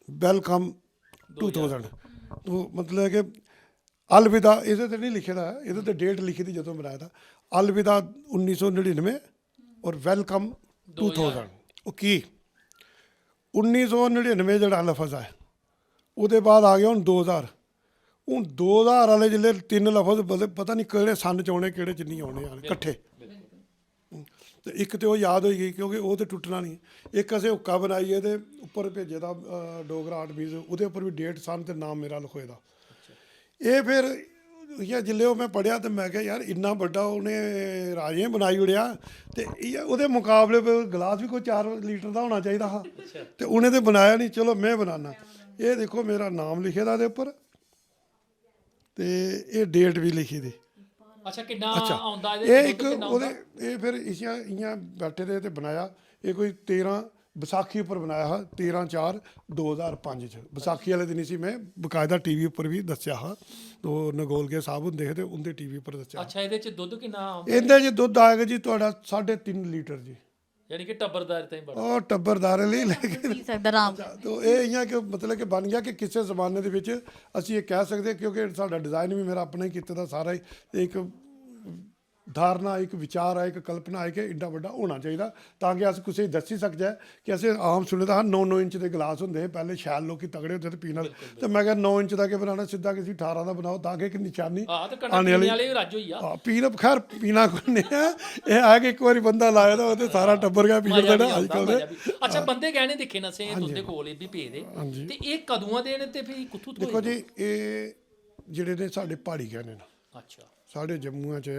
ਵੈਲਕਮ 2000 ਉਹ ਮਤਲਬ ਕਿ ਅਲਵਿਦਾ ਇਹਦੇ ਤੇ ਨਹੀਂ ਲਿਖਿਆ ਦਾ ਇਹਦੇ ਤੇ ਡੇਟ ਲਿਖੀ ਦੀ ਜਦੋਂ ਬਣਾਇਆ ਤਾਂ ਅਲਵਿਦਾ 1999 ਔਰ ਵੈਲਕਮ 2000 ਉਹ ਕੀ 1999 ਜਿਹੜਾ ਲਫ਼ਜ਼ ਹੈ ਉਹਦੇ ਬਾਅਦ ਆ ਗਿਆ ਹੁਣ 2000 ਹੁਣ 2000 ਵਾਲੇ ਜਿਹੜੇ ਤਿੰਨ ਲਫ਼ਜ਼ ਪਤਾ ਨਹੀਂ ਕਿਹੜੇ ਸੰਨ ਚ ਆਉਣੇ ਕਿਹੜੇ ਚ ਨਹੀਂ ਆਉਣੇ ਆ ਇਕੱਠੇ ਤੇ ਇੱਕ ਤੇ ਉਹ ਯਾਦ ਹੋਈ ਗਈ ਕਿਉਂਕਿ ਉਹ ਤੇ ਟੁੱਟਣਾ ਨਹੀਂ ਇੱਕ ਅਸੀਂ ਹੁੱਕਾ ਬਣਾਈ ਇਹਦੇ ਉੱਪਰ ਭੇਜੇ ਦਾ ਡੋਗਰਾ ਆਰਟ ਬੀਜ਼ ਉਹਦੇ ਉੱਪਰ ਵੀ ਡੇਟ ਸੰਨ ਤੇ ਨਾਮ ਮੇਰਾ ਲਿਖੋਏ ਦਾ ਇਹ ਫਿਰ ਯਾ ਜਿੱਲੇ ਉਹ ਮੈਂ ਪੜ੍ਹਿਆ ਤੇ ਮੈਂ ਕਿਹਾ ਯਾਰ ਇੰਨਾ ਵੱਡਾ ਉਹਨੇ ਰਾਜੇ ਬਣਾਈ ਉੜਿਆ ਤੇ ਇਹ ਉਹਦੇ ਮੁਕਾਬਲੇ ਗਲਾਸ ਵੀ ਕੋਈ 4 ਲੀਟਰ ਦਾ ਹੋਣਾ ਚਾਹੀਦਾ ਹਾਂ ਤੇ ਉਹਨੇ ਤੇ ਬਣਾਇਆ ਨਹੀਂ ਚਲੋ ਮੈਂ ਬਣਾਉਣਾ ਇਹ ਦੇਖੋ ਮੇਰਾ ਨਾਮ ਲਿਖੇ ਦਾ ਦੇ ਉੱਪਰ ਤੇ ਇਹ ਡੇਟ ਵੀ ਲਿਖੀ ਦੀ ਅੱਛਾ ਕਿੰਨਾ ਆਉਂਦਾ ਇਹ ਇੱਕ ਉਹਦੇ ਇਹ ਫਿਰ ਇਆਂ ਬੈਠੇ ਦੇ ਤੇ ਬਣਾਇਆ ਇਹ ਕੋਈ 13 ਵਿਸਾਖੀ ਉੱਪਰ ਬਣਾਇਆ ਹਾਂ 13/4/2005 ਚ ਵਿਸਾਖੀ ਵਾਲੇ ਦਿਨ ਸੀ ਮੈਂ ਬਕਾਇਦਾ ਟੀਵੀ ਉੱਪਰ ਵੀ ਦੱਸਿਆ ਹਾਂ ਉਹ ਨਗੋਲਗੇ ਸਾਹਿਬ ਹੁੰਦੇ ਤੇ ਉਹਦੇ ਟੀਵੀ ਉੱਪਰ ਦੱਸਿਆ ਅੱਛਾ ਇਹਦੇ ਚ ਦੁੱਧ ਕਿੰਨਾ ਇਹਦੇ ਚ ਦੁੱਧ ਆਏਗਾ ਜੀ ਤੁਹਾਡਾ 3.5 ਲੀਟਰ ਜੀ ਯਾਨੀ ਕਿ ਟੱਬਰਦਾਰ ਤਾਂ ਹੀ ਬੜਾ ਉਹ ਟੱਬਰਦਾਰ ਲਈ ਲੈ ਕੇ ਪੀ ਸਕਦਾ ਆਰਾਮ ਤੋ ਇਹ ਇਆਂ ਕਿ ਮਤਲਬ ਕਿ ਬਣ ਗਿਆ ਕਿ ਕਿਸੇ ਜ਼ਮਾਨੇ ਦੇ ਵਿੱਚ ਅਸੀਂ ਇਹ ਕਹਿ ਸਕਦੇ ਕਿਉਂਕਿ ਸਾਡਾ ਡਿਜ਼ਾਈਨ ਵੀ ਮੇਰਾ ਆਪਣਾ ਹੀ ਕੀਤਾ ਦਾ ਸਾਰਾ ਹੀ ਇੱਕ ਧਾਰਨਾ ਇੱਕ ਵਿਚਾਰ ਹੈ ਇੱਕ ਕਲਪਨਾ ਹੈ ਕਿ ਇੰਨਾ ਵੱਡਾ ਹੋਣਾ ਚਾਹੀਦਾ ਤਾਂ ਕਿ ਅਸੀਂ ਕਿਸੇ ਦੱਸੀ ਸਕਦੇ ਕਿ ਅਸੀਂ ਆਮ ਸੁਣਦਾ ਹਾਂ 9 ਇੰਚ ਦੇ ਗਲਾਸ ਹੁੰਦੇ ਪਹਿਲੇ ਸ਼ਾਇਦ ਲੋਕੀ ਤਗੜੇ ਹੁੰਦੇ ਤੇ ਪੀਣ ਵਾਲੇ ਤੇ ਮੈਂ ਕਿਹਾ 9 ਇੰਚ ਦਾ ਕਿ ਬਣਾਉਣਾ ਸਿੱਧਾ ਕਿਸੇ 18 ਦਾ ਬਣਾਓ ਤਾਂ ਕਿ ਇੱਕ ਨਿਸ਼ਾਨੀ ਆਣੇ ਵਾਲੇ ਰਾਜੋ ਹੀ ਆ ਪੀਣ ਖੈਰ ਪੀਣਾ ਕੋਈ ਨਹੀਂ ਹੈ ਇਹ ਆ ਕਿ ਇੱਕ ਵਾਰੀ ਬੰਦਾ ਲਾਇਆ ਤਾਂ ਉਹਦੇ ਸਾਰਾ ਟੱਬਰ ਗਿਆ ਪੀ ਜਾਂਦਾ ਅੱਜ ਕੱਲ ਦੇ ਅੱਛਾ ਬੰਦੇ ਗਹਿਣੇ ਦੇਖੇ ਨਾ ਸੇ ਤੁਹਾਡੇ ਕੋਲ ਇਹ ਵੀ ਭੇਜਦੇ ਤੇ ਇਹ ਕਦੂਆਂ ਦੇ ਨੇ ਤੇ ਫਿਰ ਕਿੱਥੋਂ ਤੋਂ ਦੇਖੋ ਜੀ ਇਹ ਜਿਹੜੇ ਨੇ ਸਾਡੇ ਪਹਾੜੀ ਗਹਿਣੇ ਨੇ ਅੱਛਾ ਸਾਡੇ ਜੰਮੂਆਂ 'ਚ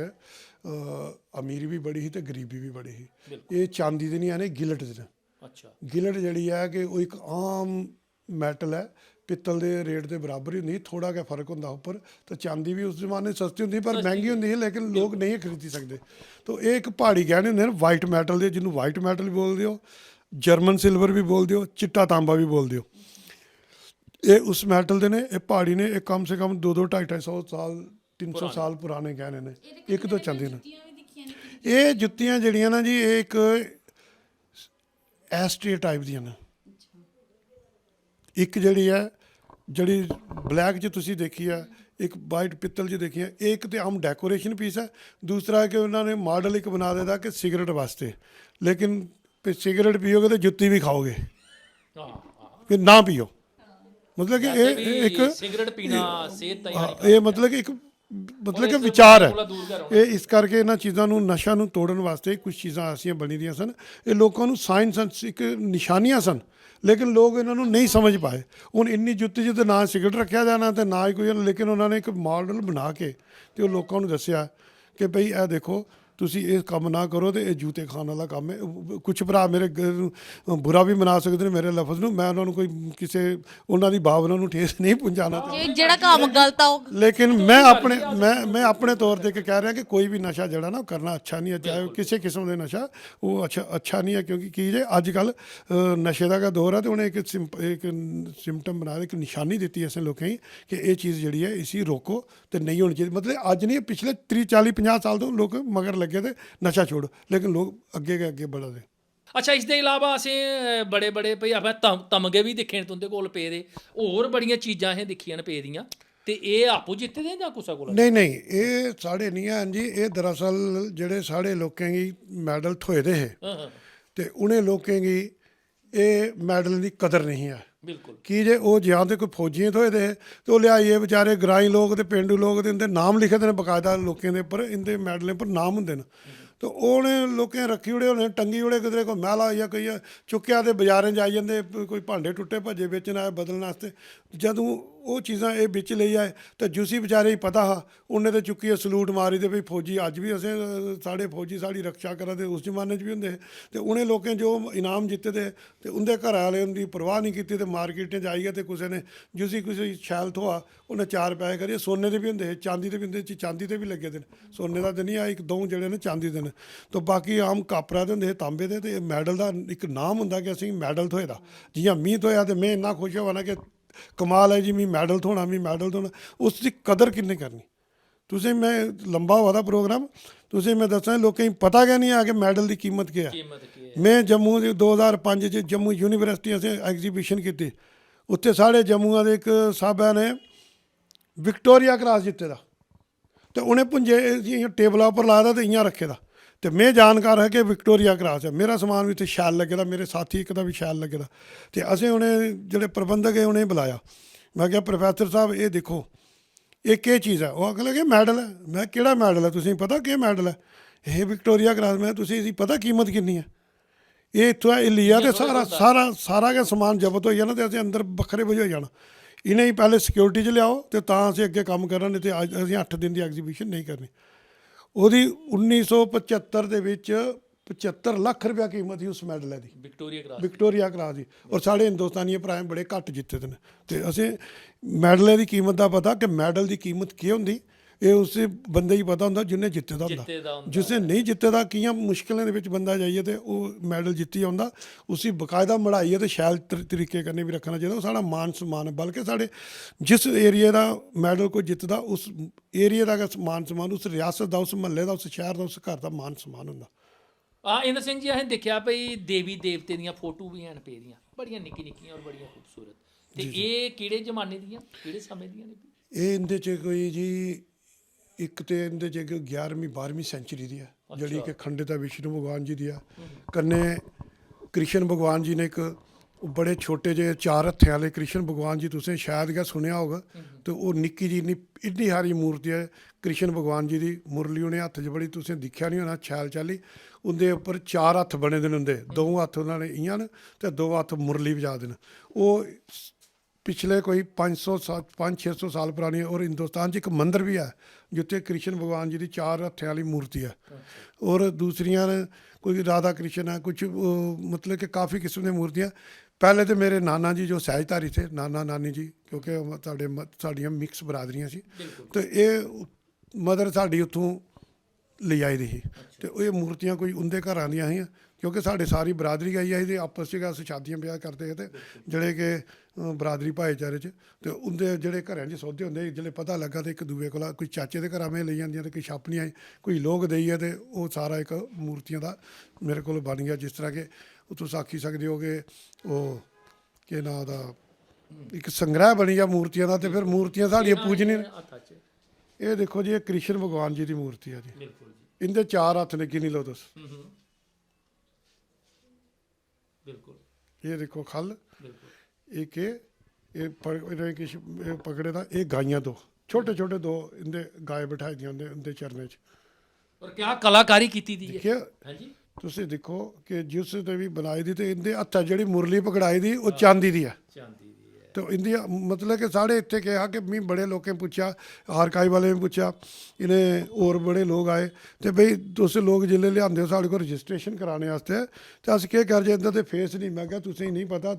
ਅਮੀਰੀ ਵੀ ਬੜੀ ਸੀ ਤੇ ਗਰੀਬੀ ਵੀ ਬੜੀ ਸੀ ਇਹ ਚਾਂਦੀ ਦੇ ਨਹੀਂ ਆਨੇ ਗਿਲਟ ਦੇ ਨੇ ਅੱਛਾ ਗਿਲਟ ਜਿਹੜੀ ਹੈ ਕਿ ਉਹ ਇੱਕ ਆਮ ਮੈਟਲ ਹੈ ਪਿੱਤਲ ਦੇ ਰੇਟ ਦੇ ਬਰਾਬਰ ਹੀ ਹੁੰਦੀ ਥੋੜਾ ਜਿਹਾ ਫਰਕ ਹੁੰਦਾ ਉੱਪਰ ਤਾਂ ਚਾਂਦੀ ਵੀ ਉਸ ਜ਼ਮਾਨੇ ਸਸਤੀ ਹੁੰਦੀ ਪਰ ਮਹਿੰਗੀ ਹੁੰਦੀ ਹੈ ਲੇਕਿਨ ਲੋਕ ਨਹੀਂ ਖਰੀਦੀ ਸਕਦੇ ਤਾਂ ਇਹ ਇੱਕ ਪਹਾੜੀ ਗਹਿਣੇ ਹੁੰਦੇ ਨੇ ਵਾਈਟ ਮੈਟਲ ਦੇ ਜਿਹਨੂੰ ਵਾਈਟ ਮੈਟਲ ਵੀ ਬੋਲਦੇ ਹੋ ਜਰਮਨ ਸਿਲਵਰ ਵੀ ਬੋਲਦੇ ਹੋ ਚਿੱਟਾ ਤਾਂਬਾ ਵੀ ਬੋਲਦੇ ਹੋ ਇਹ ਉਸ ਮੈਟਲ ਦੇ ਨੇ ਇਹ ਪਹਾੜੀ ਨੇ ਇਹ ਕਮ ਸੇ ਕਮ 2-2 250 ਸਾਲ 300 ਸਾਲ ਪੁਰਾਣੇ ਗਹਿਣੇ ਨੇ ਇੱਕ ਤੋਂ ਚਾਂਦੀ ਨੇ ਇਹ ਜੁੱਤੀਆਂ ਜਿਹੜੀਆਂ ਨਾ ਜੀ ਇਹ ਇੱਕ ਐਸਟੇ ਟਾਈਪ ਦੀਆਂ ਨੇ ਇੱਕ ਜਿਹੜੀ ਹੈ ਜਿਹੜੀ ਬਲੈਕ 'ਚ ਤੁਸੀਂ ਦੇਖੀ ਹੈ ਇੱਕ ਵਾਈਟ ਪਿੱਤਲ 'ਚ ਦੇਖੀ ਹੈ ਇਹ ਇੱਕ ਤੇ ਆਮ ਡੈਕੋਰੇਸ਼ਨ ਪੀਸ ਹੈ ਦੂਸਰਾ ਕਿ ਉਹਨਾਂ ਨੇ ਮਾਡਲ ਇੱਕ ਬਣਾ ਦਿੱਤਾ ਕਿ ਸਿਗਰਟ ਵਾਸਤੇ ਲੇਕਿਨ ਸਿਗਰਟ ਪੀਓਗੇ ਤਾਂ ਜੁੱਤੀ ਵੀ ਖਾਓਗੇ ਕਿ ਨਾ ਪੀਓ ਮਤਲਬ ਕਿ ਇਹ ਇੱਕ ਸਿਗਰਟ ਪੀਣਾ ਸਿਹਤ ਤਾਂ ਇਹ ਮਤਲਬ ਕਿ ਇੱਕ ਮਤਲਬ ਕਿ ਵਿਚਾਰ ਹੈ ਇਹ ਇਸ ਕਰਕੇ ਇਹਨਾਂ ਚੀਜ਼ਾਂ ਨੂੰ ਨਸ਼ਾ ਨੂੰ ਤੋੜਨ ਵਾਸਤੇ ਕੁਝ ਚੀਜ਼ਾਂ ਐਸੀਆਂ ਬਣੀ ਦੀਆਂ ਸਨ ਇਹ ਲੋਕਾਂ ਨੂੰ ਸਾਇੰਸ ਇੱਕ ਨਿਸ਼ਾਨੀਆਂ ਸਨ ਲੇਕਿਨ ਲੋਕ ਇਹਨਾਂ ਨੂੰ ਨਹੀਂ ਸਮਝ ਪਾਏ ਹੁਣ ਇੰਨੀ ਜੁੱਤੀ 'ਚ ਤਾਂ ਨਾ ਸਿਗਰਟ ਰੱਖਿਆ ਜਾਣਾ ਤੇ ਨਾ ਹੀ ਕੋਈ ਲੇਕਿਨ ਉਹਨਾਂ ਨੇ ਇੱਕ ਮਾਡਲ ਬਣਾ ਕੇ ਤੇ ਉਹ ਲੋਕਾਂ ਨੂੰ ਦੱਸਿਆ ਕਿ ਭਈ ਇਹ ਦੇਖੋ ਤੁਸੀਂ ਇਹ ਕੰਮ ਨਾ ਕਰੋ ਤੇ ਇਹ ਜੂਤੇ ਖਾਣ ਵਾਲਾ ਕੰਮ ਹੈ ਕੁਛ ਭਰਾ ਮੇਰੇ ਬੁਰਾ ਵੀ ਮਨਾ ਸਕਦੇ ਨੇ ਮੇਰੇ ਲਫ਼ਜ਼ ਨੂੰ ਮੈਂ ਉਹਨਾਂ ਨੂੰ ਕੋਈ ਕਿਸੇ ਉਹਨਾਂ ਦੀ ਭਾਵਨਾ ਨੂੰ ਠੇਸ ਨਹੀਂ ਪਹੁੰਚਾਉਣਾ ਜਿਹੜਾ ਕੰਮ ਗਲਤ ਆ ਉਹ ਲੇਕਿਨ ਮੈਂ ਆਪਣੇ ਤੌਰ ਤੇ ਕਹਿ ਰਿਹਾ ਕਿ ਕੋਈ ਵੀ ਨਸ਼ਾ ਜਿਹੜਾ ਨਾ ਕਰਨਾ ਅੱਛਾ ਨਹੀਂ ਹੈ ਚਾਹੇ ਕਿਸੇ ਕਿਸਮ ਦੇ ਨਸ਼ਾ ਉਹ ਅੱਛਾ ਨਹੀਂ ਹੈ ਕਿਉਂਕਿ ਕੀ ਜੇ ਅੱਜ ਕੱਲ ਨਸ਼ੇ ਦਾ ਦੌਰ ਹੈ ਤੇ ਉਹਨੇ ਇੱਕ ਸਿੰਪਟਮ ਬਣਾ ਇੱਕ ਨਿਸ਼ਾਨੀ ਦਿੱਤੀ ਐਸੇ ਲੋਕਾਂ ਹੀ ਕਿ ਇਹ ਚੀਜ਼ ਜਿਹੜੀ ਹੈ ਇਸੀ ਰੋਕੋ ਤੇ ਨਹੀਂ ਹੋਣੀ ਚਾਹੀਦੀ ਮਤਲਬ ਅੱਜ ਨਹੀਂ ਪਿਛਲੇ 30 40 50 ਸਾਲ ਤੋਂ ਲੋਕ ਮਗਰ ਲੱਗੇ ਤੇ ਨਸ਼ਾ ਛੋੜੋ ਲੇਕਿਨ ਲੋਕ ਅੱਗੇ ਵਧਦੇ ਅੱਛਾ ਇਸ ਦੇ ਇਲਾਵਾ ਅਸੀਂ ਬੜੇ ਭਈ ਆਪਾਂ ਤਮਗੇ ਵੀ ਦੇਖੇ ਨੇ ਤੁੰਦੇ ਕੋਲ ਪਏ ਦੇ ਹੋਰ ਬੜੀਆਂ ਚੀਜ਼ਾਂ ਇਹ ਦੇਖੀਆਂ ਨੇ ਪਏ ਦੀਆਂ ਤੇ ਇਹ ਆਪੂ ਜਿੱਤੇ ਦੇ ਜਾਂ ਕੁਸਾ ਕੋਲ ਨਹੀਂ ਇਹ ਸਾਡੇ ਨਹੀਂ ਹਨ ਜੀ ਇਹ ਦਰਅਸਲ ਜਿਹੜੇ ਸਾਡੇ ਲੋਕਾਂ ਦੀ ਮੈਡਲ ਥੋਏ ਦੇ ਹੈ ਤੇ ਉਹਨੇ ਲੋਕਾਂ ਦੀ ਇਹ ਮੈਡਲ ਦੀ ਕਦਰ ਨਹੀਂ ਹੈ ਬਿਲਕੁਲ ਕੀ ਜੇ ਉਹ ਜਾਂ ਤੇ ਕੋਈ ਫੌਜੀਆਂ ਥੋਏ ਦੇ ਤੇ ਉਹ ਲਿਆਈਏ ਵਿਚਾਰੇ ਗਰਾਈ ਲੋਕ ਤੇ ਪਿੰਡੂ ਲੋਕ ਦੇ ਨਾਮ ਲਿਖੇ ਦੇ ਨੇ ਬਕਾਇਦਾ ਲੋਕਾਂ ਦੇ ਉੱਪਰ ਇਹਦੇ ਮੈਡਲਾਂ ਉੱਪਰ ਨਾਮ ਹੁੰਦੇ ਨੇ ਤੇ ਉਹਨੇ ਲੋਕਾਂ ਰੱਖੀ ਉੜੇ ਉਹਨੇ ਟੰਗੀ ਉੜੇ ਕਿਧਰੇ ਕੋਈ ਮਹਿਲਾ ਜਾਂ ਕੋਈ ਚੁੱਕਿਆ ਤੇ ਬਾਜ਼ਾਰਾਂ 'ਚ ਆਈ ਜਾਂਦੇ ਕੋਈ ਭਾਂਡੇ ਟੁੱਟੇ ਭੱਜੇ ਵੇਚਣ ਆਏ ਬਦਲਣ ਵਾਸਤੇ। ਜਦੋਂ ਉਹ ਚੀਜ਼ਾਂ ਇਹ ਵਿੱਚ ਲਈ ਆਏ ਤਾਂ ਜੂਸੀ ਵਿਚਾਰੇ ਹੀ ਪਤਾ ਹਾ ਉਹਨੇ ਤੇ ਚੁੱਕੀ ਸਲੂਟ ਮਾਰੀ ਤੇ ਵੀ ਫੌਜੀ ਅੱਜ ਵੀ ਅਸੀਂ ਸਾਡੇ ਫੌਜੀ ਸਾਡੀ ਰੱਖਿਆ ਕਰਾ ਤੇ ਉਸ ਜ਼ਮਾਨੇ 'ਚ ਵੀ ਹੁੰਦੇ ਤੇ ਉਹਨੇ ਲੋਕਾਂ ਜੋ ਇਨਾਮ ਜਿੱਤੇ ਤੇ ਉਹਦੇ ਘਰ ਵਾਲੇ ਉਹਦੀ ਪਰਵਾਹ ਨਹੀਂ ਕੀਤੀ ਤੇ ਮਾਰਕੀਟ 'ਚ ਆਈ ਤੇ ਕਿਸੇ ਨੇ ਜੂਸੀ ਕਿਸੇ ਸ਼ੈਲ ਥੋਆ ਉਹਨੇ 4 ਪੈਸੇ ਕਰੀਏ। ਸੋਨੇ ਦੇ ਵੀ ਹੁੰਦੇ ਚਾਂਦੀ ਦੇ ਵੀ ਹੁੰਦੇ ਚਾਂਦੀ ਤੇ ਵੀ ਲੱਗੇ ਦੇ ਨੇ ਸੋਨੇ ਦਾ ਤੇ ਨਹੀਂ ਆ ਇੱਕ ਦੋ ਜਿਹੜੇ ਨੇ ਚਾਂਦੀ ਦੇ ਨੇ ਤੇ ਬਾਕੀ ਆਮ ਕਾਪਰਾ ਦੇ ਹੁੰਦੇ ਤਾਂਬੇ ਦੇ ਤੇ ਮੈਡਲ ਦਾ ਇੱਕ ਨਾਮ ਹੁੰਦਾ ਕਿ ਅਸੀਂ ਮੈਡਲ ਥੋਏ ਦਾ ਜਿਵੇਂ ਮੀਂਹ ਹੋਇਆ ਤੇ ਮੈਂ ਇੰਨਾ ਖੁਸ਼ ਹੋਇਆ ਨਾ ਕਿ ਕਮਾਲ ਹੈ ਜੀ ਮੈਂ ਮੈਡਲ ਥੋਣਾ ਮੈਂ ਮੈਡਲ ਥੋਣਾ ਉਸ ਦੀ ਕਦਰ ਕਿੰਨੇ ਕਰਨੀ। ਤੁਸੀਂ ਮੈਂ ਲੰਬਾ ਹੋਇਆ ਦਾ ਪ੍ਰੋਗਰਾਮ ਤੁਸੀਂ ਮੈਂ ਦੱਸਾਂ ਲੋਕਾਂ ਨੂੰ ਪਤਾ ਕਿ ਨਹੀਂ ਆ ਕਿ ਮੈਡਲ ਦੀ ਕੀਮਤ ਕੀ ਹੈ। ਮੈਂ ਜੰਮੂ ਦੇ 2005 ਚ ਜੰਮੂ ਯੂਨੀਵਰਸਿਟੀ ਅਸੀਂ ਐਗਜ਼ੀਬਿਸ਼ਨ ਕੀਤੀ ਉੱਥੇ ਸਾਡੇ ਜੰਮੂਆਂ ਦੇ ਇੱਕ ਸਾਹਿਬਾ ਨੇ ਵਿਕਟੋਰੀਆ ਕਰਾਸ ਜਿੱਤੇ ਦਾ ਤੇ ਉਹਨੇ ਪੁੰਜੇ ਟੇਬਲਾਂ ਉੱਪਰ ਲਾਇਆ ਤੇ ਇਆਂ ਰੱਖੇ ਦਾ ਤੇ ਮੈਂ ਜਾਣਕਾਰ ਹੈ ਕਿ ਵਿਕਟੋਰੀਆ ਕਰਾਸ ਹੈ ਮੇਰਾ ਸਮਾਨ ਵੀ ਉੱਥੇ ਸ਼ੈਲ ਲੱਗੇ ਦਾ ਮੇਰੇ ਸਾਥੀ ਇੱਕ ਦਾ ਵੀ ਸ਼ੈਲ ਲੱਗੇ ਦਾ ਤੇ ਅਸੀਂ ਉਹਨੇ ਜਿਹੜੇ ਪ੍ਰਬੰਧਕ ਹੈ ਉਹਨੇ ਬੁਲਾਇਆ। ਮੈਂ ਕਿਹਾ ਪ੍ਰੋਫੈਸਰ ਸਾਹਿਬ ਇਹ ਦੇਖੋ ਇਹ ਕੀ ਚੀਜ਼ ਹੈ। ਉਹ ਆਖਣ ਲੱਗੇ ਮੈਡਲ ਹੈ। ਮੈਂ ਕਿਹੜਾ ਮੈਡਲ ਹੈ ਤੁਸੀਂ ਪਤਾ ਕੀ ਮੈਡਲ ਹੈ ਇਹ ਵਿਕਟੋਰੀਆ ਕਰਾਸ। ਮੈਂ ਤੁਸੀਂ ਇਹਦੀ ਪਤਾ ਕੀਮਤ ਕਿੰਨੀ ਹੈ ਇਹ ਇੱਥੋਂ ਇਹ ਲਿਆ ਤੇ ਸਾਰਾ का ਸਮਾਨ ਜ਼ਬਤ ਹੋ ਜਾਣਾ ਤੇ ਅਸੀਂ ਅੰਦਰ ਵੱਖਰੇ ਹੋ ਜਾਣਾ। ਇਹਨੇ ਹੀ ਪਹਿਲੇ ਸਿਕਿਉਰਿਟੀ 'ਚ ਲਿਆਓ ਤੇ ਤਾਂ ਅਸੀਂ ਅੱਗੇ ਕੰਮ ਕਰਾਂਗੇ ਤੇ ਅੱਜ ਅਸੀਂ 8 ਦਿਨ ਦੀ ਐਗਜ਼ੀਬਿਸ਼ਨ ਨਹੀਂ ਕਰਨੀ। ਉਹਦੀ 1975 ਦੇ ਵਿੱਚ 75 ਲੱਖ ਰੁਪਇਆ ਕੀਮਤ ਸੀ ਉਸ ਮੈਡਲ ਦੀ ਵਿਕਟੋਰੀਆ ਕਰਾਸ ਦੀ ਔਰ ਸਾਡੇ ਹਿੰਦੁਸਤਾਨੀ ਭਰਾ ਬੜੇ ਘੱਟ ਜਿੱਤੇ ਦੇ ਨੇ ਤੇ ਅਸੀਂ ਮੈਡਲ ਦੀ ਕੀਮਤ ਦਾ ਪਤਾ ਕਿ ਮੈਡਲ ਦੀ ਕੀਮਤ ਕੀ ਹੁੰਦੀ ਇਹ ਉਸੇ ਬੰਦੇ ਹੀ ਪਤਾ ਹੁੰਦਾ ਜਿਹਨੇ ਜਿੱਤੇ ਦਾ ਹੁੰਦਾ। ਜਿਸਨੇ ਨਹੀਂ ਜਿੱਤੇ ਦਾ ਕੀਆਂ ਮੁਸ਼ਕਿਲਾਂ ਦੇ ਵਿੱਚ ਬੰਦਾ ਜਾਈਏ ਤੇ ਉਹ ਮੈਡਲ ਜਿੱਤੀ ਆਉਂਦਾ ਉਸੇ ਬਕਾਇਦਾ ਮੜਾਈਏ ਤੇ ਸ਼ੈਲ ਤਰੀਕੇ ਕਰਨੇ ਵੀ ਰੱਖਣਾ ਚਾਹੀਦਾ। ਉਹ ਸਾਡਾ ਮਾਨ ਸਨਮਾਨ ਹੈ ਬਲਕਿ ਸਾਡੇ ਜਿਸ ਏਰੀਏ ਦਾ ਮੈਡਲ ਕੋਈ ਜਿੱਤਦਾ ਉਸ ਏਰੀਏ ਦਾ ਮਾਨ ਸਨਮਾਨ ਉਸ ਰਿਆਸਤ ਦਾ ਉਸ ਮਹੱਲੇ ਦਾ ਉਸ ਸ਼ਹਿਰ ਦਾ ਉਸ ਘਰ ਦਾ ਮਾਨ ਸਨਮਾਨ ਹੁੰਦਾ। ਇੰਦਰ ਸਿੰਘ ਜੀ ਅਸੀਂ ਦੇਖਿਆ ਭਈ ਦੇਵੀ ਦੇਵਤੇ ਦੀਆਂ ਫੋਟੋ ਵੀ ਹਨ ਪਏ ਦੀਆਂ ਬੜੀਆਂ ਨਿੱਕੀਆਂ ਔਰ ਬੜੀਆਂ ਖੂਬਸੂਰਤ ਤੇ ਇਹ ਕਿਹੜੇ ਜ਼ਮਾਨੇ ਦੀਆਂ ਕਿਹੜੇ ਸਮੇਂ ਦੀਆਂ ਨੇ? ਇਹ ਇਹਦੇ 'ਚ ਕੋਈ ਜੀ ਇੱਕ ਤੇ ਇਹਦੇ 'ਚ 11ਵੀਂ 12ਵੀਂ ਸੈਂਚੁਰੀ ਦੀ ਹੈ ਜਿਹੜੀ ਕਿ ਖੰਡਿਤ ਹੈ ਵਿਸ਼ਨੂੰ ਭਗਵਾਨ ਜੀ ਦੀ ਹੈ। ਕੰਨੇ ਕ੍ਰਿਸ਼ਨ ਭਗਵਾਨ ਜੀ ਨੇ ਇੱਕ ਬੜੇ ਛੋਟੇ ਜਿਹੇ 4 ਹੱਥਾਂ ਵਾਲੇ ਕ੍ਰਿਸ਼ਨ ਭਗਵਾਨ ਜੀ ਤੁਸੀਂ ਸ਼ਾਇਦ ਕਿ ਸੁਣਿਆ ਹੋਗਾ ਤੇ ਉਹ ਨਿੱਕੀ ਜੀ ਇੰਨੀ ਹਾਰੀ ਮੂਰਤੀ ਹੈ ਕ੍ਰਿਸ਼ਨ ਭਗਵਾਨ ਜੀ ਦੀ ਮੁਰਲੀ ਉਹਨੇ ਹੱਥ 'ਚ ਬੜੀ ਤੁਸੀਂ ਦੇਖਿਆ ਨਹੀਂ ਹੋਣਾ ਛੈਲ ਚਾਲੀ ਉਹਦੇ ਉੱਪਰ 4 ਹੱਥ ਬਣੇ ਦੇ ਹੁੰਦੇ 2 ਹੱਥ ਉਹਨਾਂ ਨੇ ਇਆਂ ਨੇ ਤੇ 2 ਹੱਥ ਮੁਰਲੀ ਵਜਾ ਦੇਣ। ਉਹ ਪਿਛਲੇ ਕੋਈ 500-600 ਸਾਲ ਪੁਰਾਣੀ ਔਰ ਹਿੰਦੁਸਤਾਨ 'ਚ ਇੱਕ ਮੰਦਿਰ ਵੀ ਹੈ ਜਿੱਥੇ ਕ੍ਰਿਸ਼ਨ ਭਗਵਾਨ ਜੀ ਦੀ 4 ਹੱਥਾਂ ਵਾਲੀ ਮੂਰਤੀ ਹੈ ਔਰ ਦੂਸਰੀਆਂ ਨੇ ਕੋਈ ਰਾਧਾ ਕ੍ਰਿਸ਼ਨ ਹੈ ਕੁਝ ਮਤਲਬ ਕਿ ਕਾफ़ी ਕਿਸਮ ਦੀਆਂ ਮੂਰਤੀਆਂ। ਪਹਿਲੇ ਤਾਂ ਮੇਰੇ ਨਾਨਾ ਜੀ ਜੋ ਸਹਿਜਧਾਰੀ ਥੇ ਨਾਨਾ ਨਾਨੀ ਜੀ ਕਿਉਂਕਿ ਸਾਡੀਆਂ ਮਿਕਸ ਬਰਾਦਰੀਆਂ ਸੀ ਤੇ ਇਹ ਮਦਰ ਸਾਡੀ ਉੱਥੋਂ ਲੈ ਆਈ ਦੀ ਸੀ ਤੇ ਇਹ ਮੂਰਤੀਆਂ ਕੋਈ ਉਹਦੇ ਘਰਾਂ ਦੀਆਂ ਸੀ ਕਿਉਂਕਿ ਸਾਡੇ ਸਾਰੀ ਬਰਾਦਰੀ ਆਈ ਸੀ ਤੇ ਆਪਸ 'ਚ ਅਸੀਂ ਸ਼ਾਦੀਆਂ ਵਿਆਹ ਕਰਦੇ ਤੇ ਜਿਹੜੇ ਕਿ ਬਰਾਦਰੀ ਭਾਈਚਾਰੇ 'ਚ ਤੇ ਉਹਦੇ ਜਿਹੜੇ ਘਰਾਂ 'ਚ ਸੌਦੇ ਹੁੰਦੇ ਜਿਹੜੇ ਪਤਾ ਲੱਗਾ ਤੇ ਇੱਕ ਦੂਏ ਕੋਲ ਕੋਈ ਚਾਚੇ ਦੇ ਘਰਾਂ ਵਿੱਚ ਲਈ ਜਾਂਦੀਆਂ ਤੇ ਕੋਈ ਛਾਪਣੀਆਂ ਕੋਈ ਲੋਕ ਦੇਈ ਹੈ ਤੇ ਉਹ ਸਾਰਾ ਇੱਕ ਮੂਰਤੀਆਂ ਦਾ ਮੇਰੇ ਕੋਲ ਬਣ ਗਿਆ। ਜਿਸ ਤਰ੍ਹਾਂ ਕਿ ਉਹ ਤੁਸੀਂ ਆਖੀ ਸਕਦੇ ਹੋ ਕਿ ਉਹ ਕਿ ਨਾਂ ਦਾ ਇੱਕ ਸੰਗ੍ਰਹਿ ਬਣੀ ਆ ਮੂਰਤੀਆਂ ਦਾ ਤੇ ਫਿਰ ਮੂਰਤੀਆਂ ਸਾਡੀਆਂ ਪੂਜਨੀਆਂ ਇਹ ਦੇਖੋ ਜੀ ਇਹ ਕ੍ਰਿਸ਼ਨ ਭਗਵਾਨ ਜੀ ਦੀ ਮੂਰਤੀ ਹੈ ਜੀ ਇਹਦੇ 4 ਹੱਥ ਨੇ ਕਿੰਨੀ ਲਓ ਤੁਸੀਂ ਇਹ ਦੇਖੋ ਖੱਲ ਇੱਕ ਇਹ ਪਕੜੇ ਦਾ ਇਹ ਗਾਈਆਂ ਦੋ ਛੋਟੇ 2 ਇਹਦੇ ਗਾਏ ਬਿਠਾਈ ਦੀਆਂ ਉਹਦੇ ਚਰਨੇ 'ਚ ਔਰ ਕਿਆ ਕਲਾਕਾਰੀ ਕੀਤੀ ਦੀ ਹੈ ਹਾਂਜੀ ਤੁਸੀਂ ਦੇਖੋ ਕਿ ਜਿਸ ਤੇ ਵੀ ਬਣਾਈ ਦੀ ਤੇ ਇਹਦੇ ਹੱਥਾਂ ਜਿਹੜੀ ਮੁਰਲੀ ਪਕੜਾਈ ਦੀ ਉਹ ਚਾਂਦੀ ਦੀ ਹੈ ਤੇ ਇਹਦੀ ਮਤਲਬ ਕਿ ਸਾਡੇ ਇੱਥੇ ਕਿਹਾ ਕਿ ਮੈਂ ਬੜੇ ਲੋਕਾਂ ਪੁੱਛਿਆ ਆਰਕਾਈਵ ਵਾਲੇ ਨੇ ਪੁੱਛਿਆ ਇਹਨੇ ਹੋਰ ਬੜੇ ਲੋਕ ਆਏ ਤੇ ਬਈ ਤੁਸੀਂ ਲੋਕ ਜਿਲੇ ਲਿਆਂਦੇ ਹੋ ਸਾਡੇ ਕੋਲ ਰਜਿਸਟ੍ਰੇਸ਼ਨ ਕਰਾਉਣੇ ਵਾਸਤੇ ਤੇ ਅਸੀਂ ਕੀ ਕਰ ਜੇ ਇੱਦਾਂ ਤੇ ਫੇਸ ਨਹੀਂ। ਮੈਂ ਕਿਹਾ ਤੁਸੀਂ ਨਹੀਂ ਪਤਾ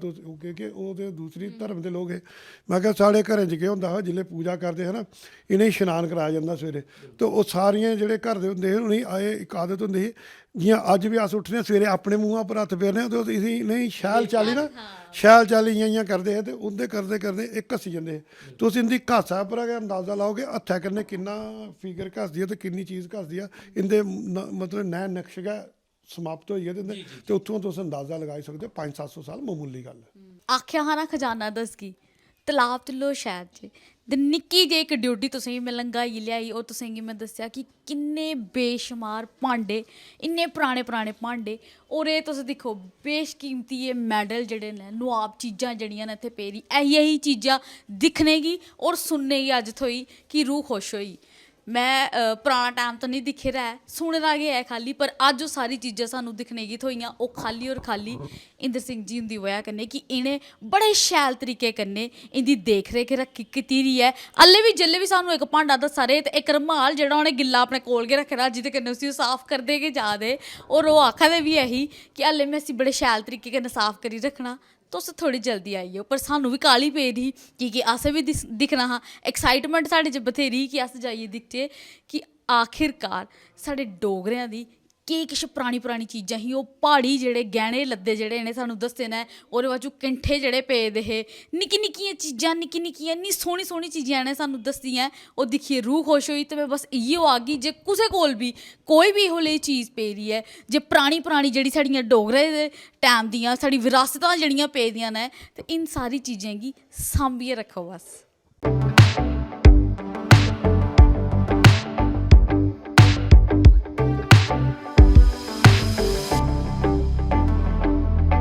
ਕਿ ਉਹ ਤੇ ਦੂਸਰੀ ਧਰਮ ਦੇ ਲੋਕ ਹੈ। ਮੈਂ ਕਿਹਾ ਸਾਡੇ ਘਰਾਂ 'ਚ ਕੀ ਹੁੰਦਾ ਜਿਲੇ ਪੂਜਾ ਕਰਦੇ ਹੈ ਨਾ ਇਹਨੇ ਇਸ਼ਨਾਨ ਕਰਾਇਆ ਜਾਂਦਾ ਸਵੇਰੇ ਤੇ ਉਹ ਸਾਰੀਆਂ ਜਿਹੜੇ ਘਰ ਦੇ ਹੁੰਦੇ ਉਹਨੇ ਆਏ ਇੱਕ ਆਦਤ ਹੁੰਦੀ ਸੀ ਜਿਵੇਂ ਅੱਜ ਵੀ ਅਸ ਉੱਠਦੇ ਸਵੇਰੇ ਆਪਣੇ ਮੂੰਹਾਂ ਪਰ ਹੱਥ ਫੇਰਨੇ ਤੇ ਅਸੀਂ ਨਹੀਂ ਸ਼ੈਲ ਚਾਲੀ ਨਾ ਸ਼ੈਲ ਚਾਲੀ ਇਆਂ ਕਰਦੇ ਤੇ ਉਹਦੇ ਕਰਦੇ ਇੱਕ ਘੱਸੀ ਜਾਂਦੇ ਤੁਸੀਂ ਇਹਦੀ ਘਾਸਾ ਪਰ ਅਗਰ ਅੰਦਾਜ਼ਾ ਲਾਓਗੇ ਹੱਥਾਂ ਕਰਨੇ ਕਿੰਨਾ ਫਿਗਰ ਘੱਸਦੀ ਹੈ ਤੇ ਕਿੰਨੀ ਚੀਜ਼ ਘੱਸਦੀ ਆ ਇਹਦੇ ਮਤਲਬ ਨੈ ਨਕਸ਼ਾ ਸਮਾਪਤ ਹੋਈ ਹੈ ਤੇ ਉੱਥੋਂ ਤੁਸੀਂ ਅੰਦਾਜ਼ਾ ਲਗਾ ਸਕਦੇ ਹੋ 500-700 ਸਾਲ ਮਾਮੂਲੀ ਗੱਲ ਹੈ। ਆਖਿਆ ਹਾਨਾ ਖਜ਼ਾਨਾ ਦੱਸ ਕੀ ਤਲਾਬ ਤਲੋ ਸ਼ਹਿਰ 'ਚ ਤੇ ਨਿੱਕੀ ਜਿਹੀ ਇੱਕ ਡਿਊਟੀ ਤੁਸੀਂ ਮੈਂ ਲੰਗਾਈ ਲਿਆਈ ਉਹ ਤੁਸੀਂ ਮੈਂ ਦੱਸਿਆ ਕਿ ਕਿੰਨੇ ਬੇਸ਼ੁਮਾਰ ਭਾਂਡੇ ਇੰਨੇ ਪੁਰਾਣੇ ਭਾਂਡੇ ਔਰ ਇਹ ਤੁਸੀਂ ਦੇਖੋ ਬੇਸ਼ਕੀਮਤੀ ਇਹ ਮੈਡਲ ਜਿਹੜੇ ਨੇ ਨਵਾਬ ਚੀਜ਼ਾਂ ਜਿਹੜੀਆਂ ਨੇ ਇੱਥੇ ਪੇਰੀ ਇਹੀ ਚੀਜ਼ਾਂ ਦਿਖਣੇਗੀ ਔਰ ਸੁਣਨੇਗੀ ਅੱਜ ਥੋਈ ਕਿ ਰੂਹ ਖੁਸ਼ ਹੋਈ। मैं पुराना टाइम तो नहीं दिखे रहा है, सुने दा गै है खाली, पर अज्ज ओह् सारी चीज़ां सानू दिक्खने गी थ्होइयां, ओह् खाली और खाली इंद्र सिंह जी हुंदी वजह कन्नै कि इ'नें बड़े शैल तरीके कन्नै इंदी देख रेख रक्खी कीती दी ऐ। हल्ले बी जेल्लै बी सानू इक भांडा दस्सा दे ते इक रमाल जेह्ड़ा उ'नें गिल्ला अपने कोल गै रक्खे दा, जेह्दे कन्नै उसी ओह् साफ करदे गै जा दे, और ओह् आखा दे बी ऐ ही कि हल्ले में इसी बड़े शैल तरीके कन्नै साफ करी रक्खना, तुस थोड़ी जल्दी आई जाओ। पर सानू बी काह्ली पेदी ही कि असें बी दिक्खना हा, एक्साइटमेंट साढ़े च बथेरी कि अस जाइयै दिखचै कि आखिरकार साढ़े डोगरें दी केह् किश परानी परानी चीज़ां ही, ओह् प्हाड़ी जेह्ड़े गैह्ने लद्दे जेह्ड़े इ'नें सानू दस्से न, ओह्दे बाद च किंठे जेह्ड़े पेदे हे, निक्की निक्कियां चीज़ां, निक्की निक्कियां इन्नी सोह्नी सोह्नी चीज़ां इ'नें सानू दस्सियां, ओह् दिक्खियै रूह खुश होई। ते मैं बस इ'यै आखगी जे कुसै कोल बी कोई बी एहो जेही चीज़ पेदी ऐ, जे परानी परानी जेह्ड़ी साढ़ियां डोगरे दे टैम दियां साढ़ी विरासतां जेह्ड़ियां पेदियां न, ते इन सारी चीज़ें गी सांभियै रक्खो बस।